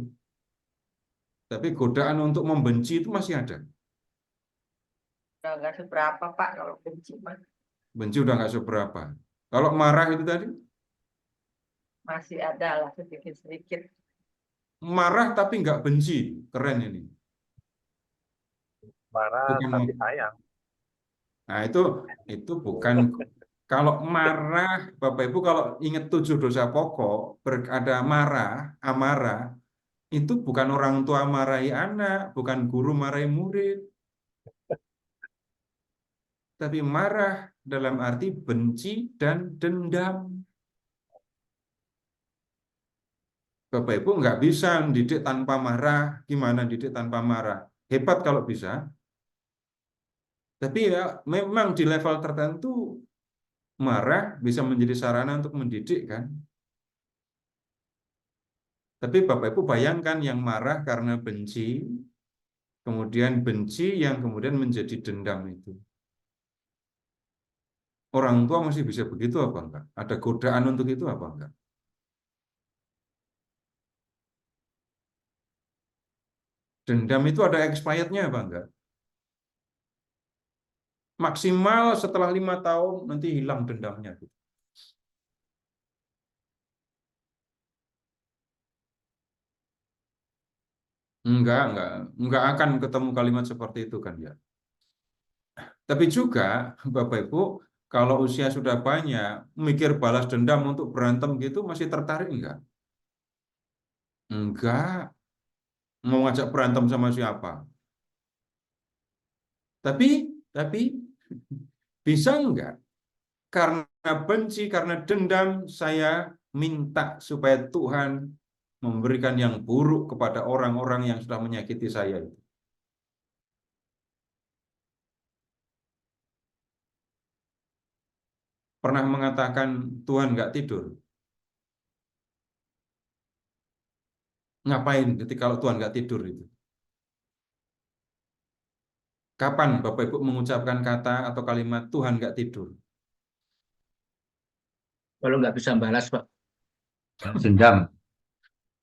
[SPEAKER 4] Tapi godaan untuk membenci itu masih ada.
[SPEAKER 8] Nggak seberapa Pak kalau benci Mas.
[SPEAKER 4] Benci udah nggak seberapa. Kalau marah itu tadi,
[SPEAKER 8] Masih ada lah sedikit-sedikit.
[SPEAKER 4] marah tapi nggak benci. Keren ini.
[SPEAKER 6] Marah
[SPEAKER 4] Bukan,
[SPEAKER 6] tapi sayang.
[SPEAKER 4] nah itu bukan. Kalau marah, Bapak Ibu kalau ingat 7 dosa pokok, ada marah, amarah, itu bukan orang tua marahi anak, bukan guru marahi murid. Tapi marah dalam arti benci dan dendam. Bapak Ibu nggak bisa didik tanpa marah. Gimana didik tanpa marah? Hebat kalau bisa. Tapi ya memang di level tertentu marah bisa menjadi sarana untuk mendidik kan. Tapi Bapak Ibu bayangkan yang marah karena benci, kemudian benci yang kemudian menjadi dendam itu. Orang tua masih bisa begitu apa enggak? Ada godaan untuk itu apa enggak? Dendam itu ada expirednya apa enggak? Maksimal setelah 5 tahun nanti hilang dendamnya. Enggak akan ketemu kalimat seperti itu kan ya. Tapi juga Bapak Ibu, kalau usia sudah banyak, mikir balas dendam untuk berantem gitu masih tertarik enggak? Enggak. Mau ngajak berantem sama siapa? Tapi bisa enggak? Karena benci, karena dendam, saya minta supaya Tuhan memberikan yang buruk kepada orang-orang yang sudah menyakiti saya itu. Pernah mengatakan Tuhan nggak tidur? Ngapain ketika kalau Tuhan nggak tidur itu? Kapan Bapak Ibu mengucapkan kata atau kalimat Tuhan nggak tidur?
[SPEAKER 2] Kalau nggak bisa balas, Pak.
[SPEAKER 4] Dendam.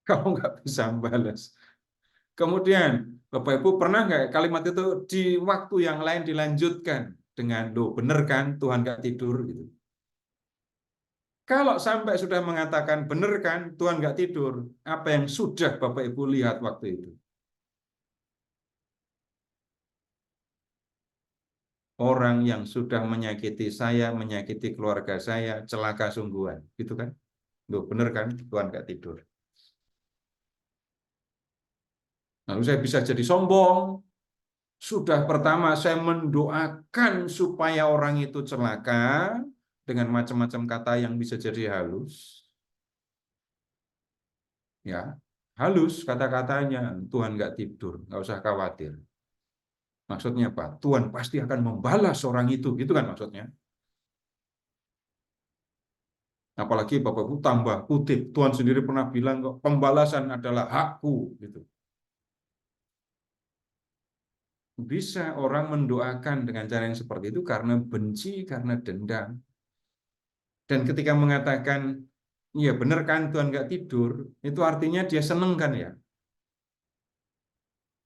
[SPEAKER 4] Kalau nggak bisa balas. Kemudian Bapak Ibu pernah nggak kalimat itu di waktu yang lain dilanjutkan dengan "Loh, bener kan Tuhan nggak tidur" gitu. Kalau sampai sudah mengatakan bener kan Tuhan nggak tidur, apa yang sudah Bapak Ibu lihat waktu itu? orang yang sudah menyakiti saya, menyakiti keluarga saya, celaka sungguhan. Gitu kan? Loh, bener kan? Tuhan nggak tidur. Lalu saya bisa jadi sombong. Sudah pertama saya mendoakan supaya orang itu celaka dengan macam-macam kata yang bisa jadi halus. Ya, halus kata-katanya. Tuhan nggak tidur, nggak usah khawatir. Maksudnya apa? Tuhan pasti akan membalas orang itu, gitu kan maksudnya. Apalagi Bapak Ibu tambah kutip, Tuhan sendiri pernah bilang kok pembalasan adalah hakku, gitu. Bisa orang mendoakan dengan cara yang seperti itu karena benci, karena dendam. Dan ketika mengatakan, iya benar kan Tuhan nggak tidur, itu artinya dia seneng kan ya.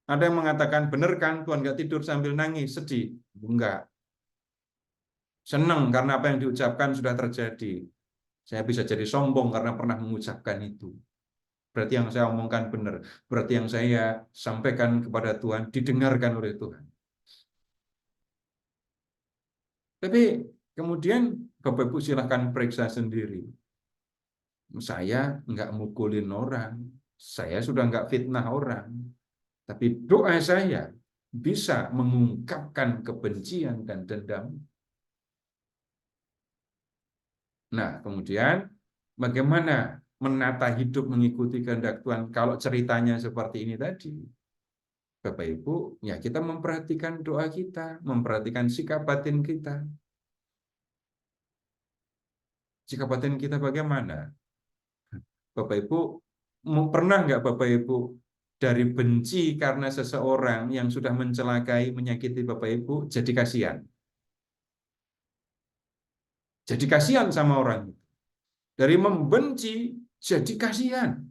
[SPEAKER 4] Ada yang mengatakan, benar kan Tuhan nggak tidur sambil nangis, sedih. Enggak. Senang karena apa yang diucapkan sudah terjadi. Saya bisa jadi sombong karena pernah mengucapkan itu. Berarti yang saya omongkan benar. Berarti yang saya sampaikan kepada Tuhan didengarkan oleh Tuhan. Tapi kemudian Bapak Ibu silahkan periksa sendiri. Saya nggak mukulin orang. Saya sudah nggak fitnah orang. Tapi doa saya bisa mengungkapkan kebencian dan dendam. Nah, kemudian bagaimana menata hidup mengikuti kehendak Tuhan kalau ceritanya seperti ini tadi? Bapak Ibu, ya kita memperhatikan doa kita, memperhatikan sikap batin kita. Sikap batin kita bagaimana? Bapak Ibu, pernah nggak Bapak Ibu dari benci karena seseorang yang sudah mencelakai, menyakiti Bapak Ibu, jadi kasihan? Jadi kasihan sama orang itu. Dari membenci, jadi kasihan.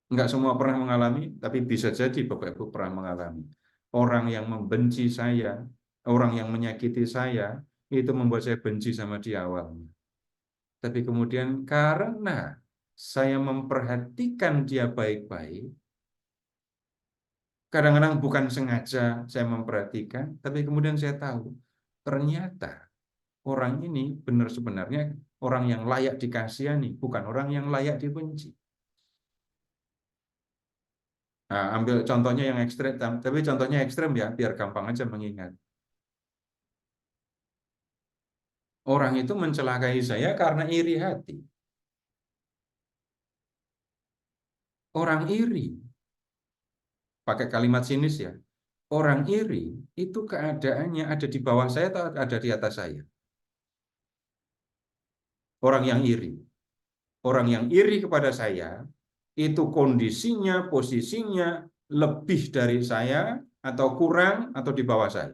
[SPEAKER 4] Enggak semua pernah mengalami, tapi bisa jadi Bapak Ibu pernah mengalami. Orang yang membenci saya, orang yang menyakiti saya, itu membuat saya benci sama dia awalnya. Tapi kemudian karena saya memperhatikan dia baik-baik, kadang-kadang bukan sengaja saya memperhatikan, tapi kemudian saya tahu, ternyata orang ini benar sebenarnya orang yang layak dikasihani, bukan orang yang layak dibenci. Nah, ambil contohnya yang ekstrem, tapi contohnya ekstrem ya, biar gampang aja mengingat. Orang itu mencelakai saya karena iri hati. Orang iri, pakai kalimat sinis ya, orang iri itu keadaannya ada di bawah saya atau ada di atas saya? Orang yang iri. Orang yang iri kepada saya, itu kondisinya, posisinya lebih dari saya, atau kurang, atau di bawah saya.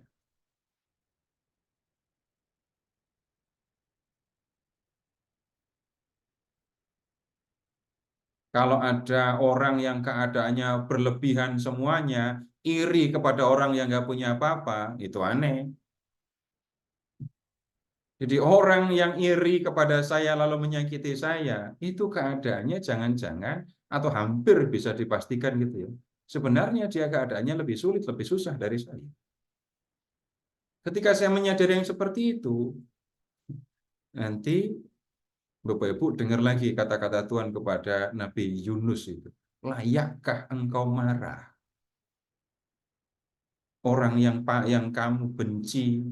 [SPEAKER 4] Kalau ada orang yang keadaannya berlebihan semuanya, iri kepada orang yang nggak punya apa-apa, itu aneh. Jadi orang yang iri kepada saya lalu menyakiti saya, itu keadaannya jangan-jangan atau hampir bisa dipastikan gitu ya. Sebenarnya dia keadaannya lebih sulit, lebih susah dari saya. Ketika saya menyadari yang seperti itu, nanti Bapak Ibu dengar lagi kata-kata Tuhan kepada Nabi Yunus itu. Layakkah engkau marah? Orang yang kamu benci,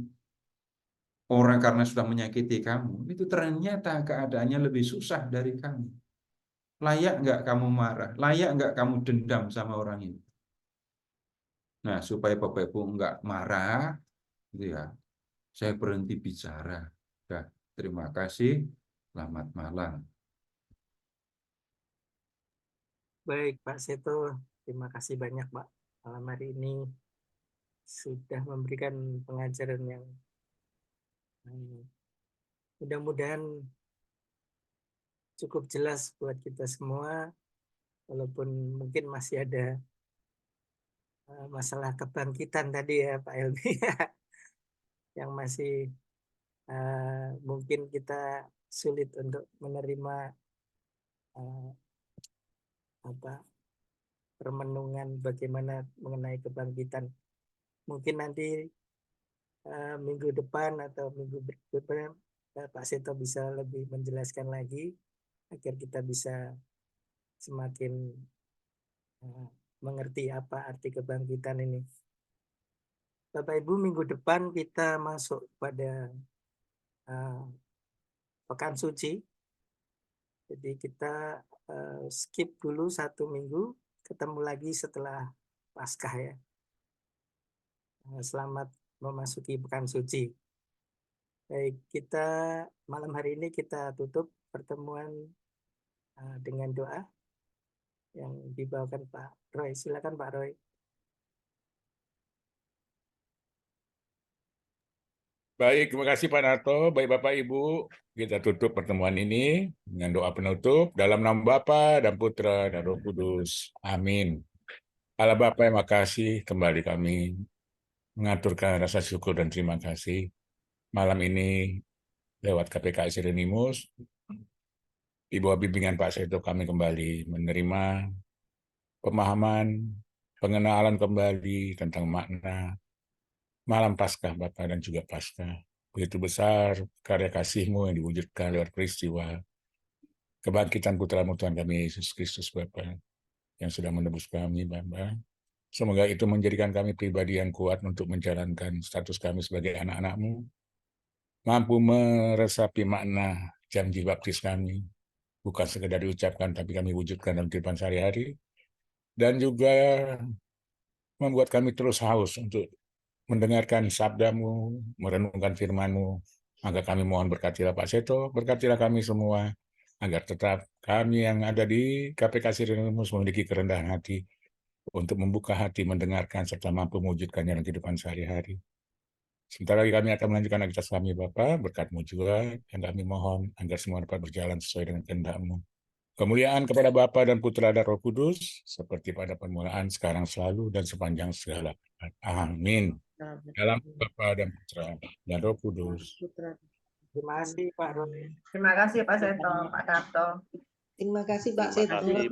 [SPEAKER 4] orang karena sudah menyakiti kamu, itu ternyata keadaannya lebih susah dari kamu. Layak nggak kamu marah? Layak nggak kamu dendam sama orang itu? Nah, supaya Bapak Ibu nggak marah, gitu ya, saya berhenti bicara. Nah, terima kasih. Selamat malam.
[SPEAKER 1] Baik, Pak Seto. Terima kasih banyak, Pak. Malam hari ini sudah memberikan pengajaran yang mudah-mudahan cukup jelas buat kita semua, walaupun mungkin masih ada masalah kebangkitan tadi ya Pak Elmi, yang masih mungkin kita sulit untuk menerima apa permenungan bagaimana mengenai kebangkitan. Mungkin nanti minggu depan atau minggu berikutnya Pak Seto bisa lebih menjelaskan lagi agar kita bisa semakin mengerti apa arti kebangkitan ini. Bapak Ibu, minggu depan kita masuk pada Pekan Suci. Jadi kita skip dulu 1 minggu, ketemu lagi setelah Paskah ya. Selamat memasuki Pekan Suci. Baik, kita malam hari ini kita tutup pertemuan dengan doa yang dibawakan Pak Roy. Silakan Pak Roy.
[SPEAKER 3] Baik, terima kasih Pak Narto. Baik Bapak Ibu, kita tutup pertemuan ini dengan doa penutup dalam nama Bapa dan Putra dan Roh Kudus. Amin. Allah Bapa yang makasih, kembali kami mengaturkan rasa syukur dan terima kasih malam ini lewat KPKS Renimus. Di bawah bimbingan Pak Seto kami kembali menerima pemahaman, pengenalan kembali tentang makna malam Paskah Bapa dan juga Paskah. Begitu besar karya kasih-Mu yang diwujudkan lewat peristiwa kebangkitan putra-Mu Tuhan kami Yesus Kristus Bapa yang sudah menebus kami Bapa. Semoga itu menjadikan kami pribadi yang kuat untuk menjalankan status kami sebagai anak-anak-Mu, mampu meresapi makna janji baptis kami, bukan sekedar diucapkan tapi kami wujudkan dalam kehidupan sehari-hari, dan juga membuat kami terus haus untuk mendengarkan sabda-Mu, merenungkan firman-Mu. Maka kami mohon berkatilah Pak Seto, berkatilah kami semua, agar tetap kami yang ada di KPKS Renimus memiliki kerendahan hati untuk membuka hati, mendengarkan, serta mampu mewujudkannya dalam kehidupan sehari-hari. Sebentar lagi kami akan melanjutkan aktivitas kami Bapa, berkat-Mu juga, yang kami mohon agar semua dapat berjalan sesuai dengan kehendak-Mu. Kemuliaan kepada Bapa dan Putra dan Roh Kudus, seperti pada permulaan, sekarang, selalu, dan sepanjang segala abad. Amin. Dalam Bapa dan Putra dan Roh Kudus.
[SPEAKER 1] Terima kasih Pak Roy.
[SPEAKER 8] Terima kasih Pak Seto, Pak Darto.
[SPEAKER 7] Terima kasih Pak
[SPEAKER 6] Terima
[SPEAKER 7] Seto.
[SPEAKER 6] kasih,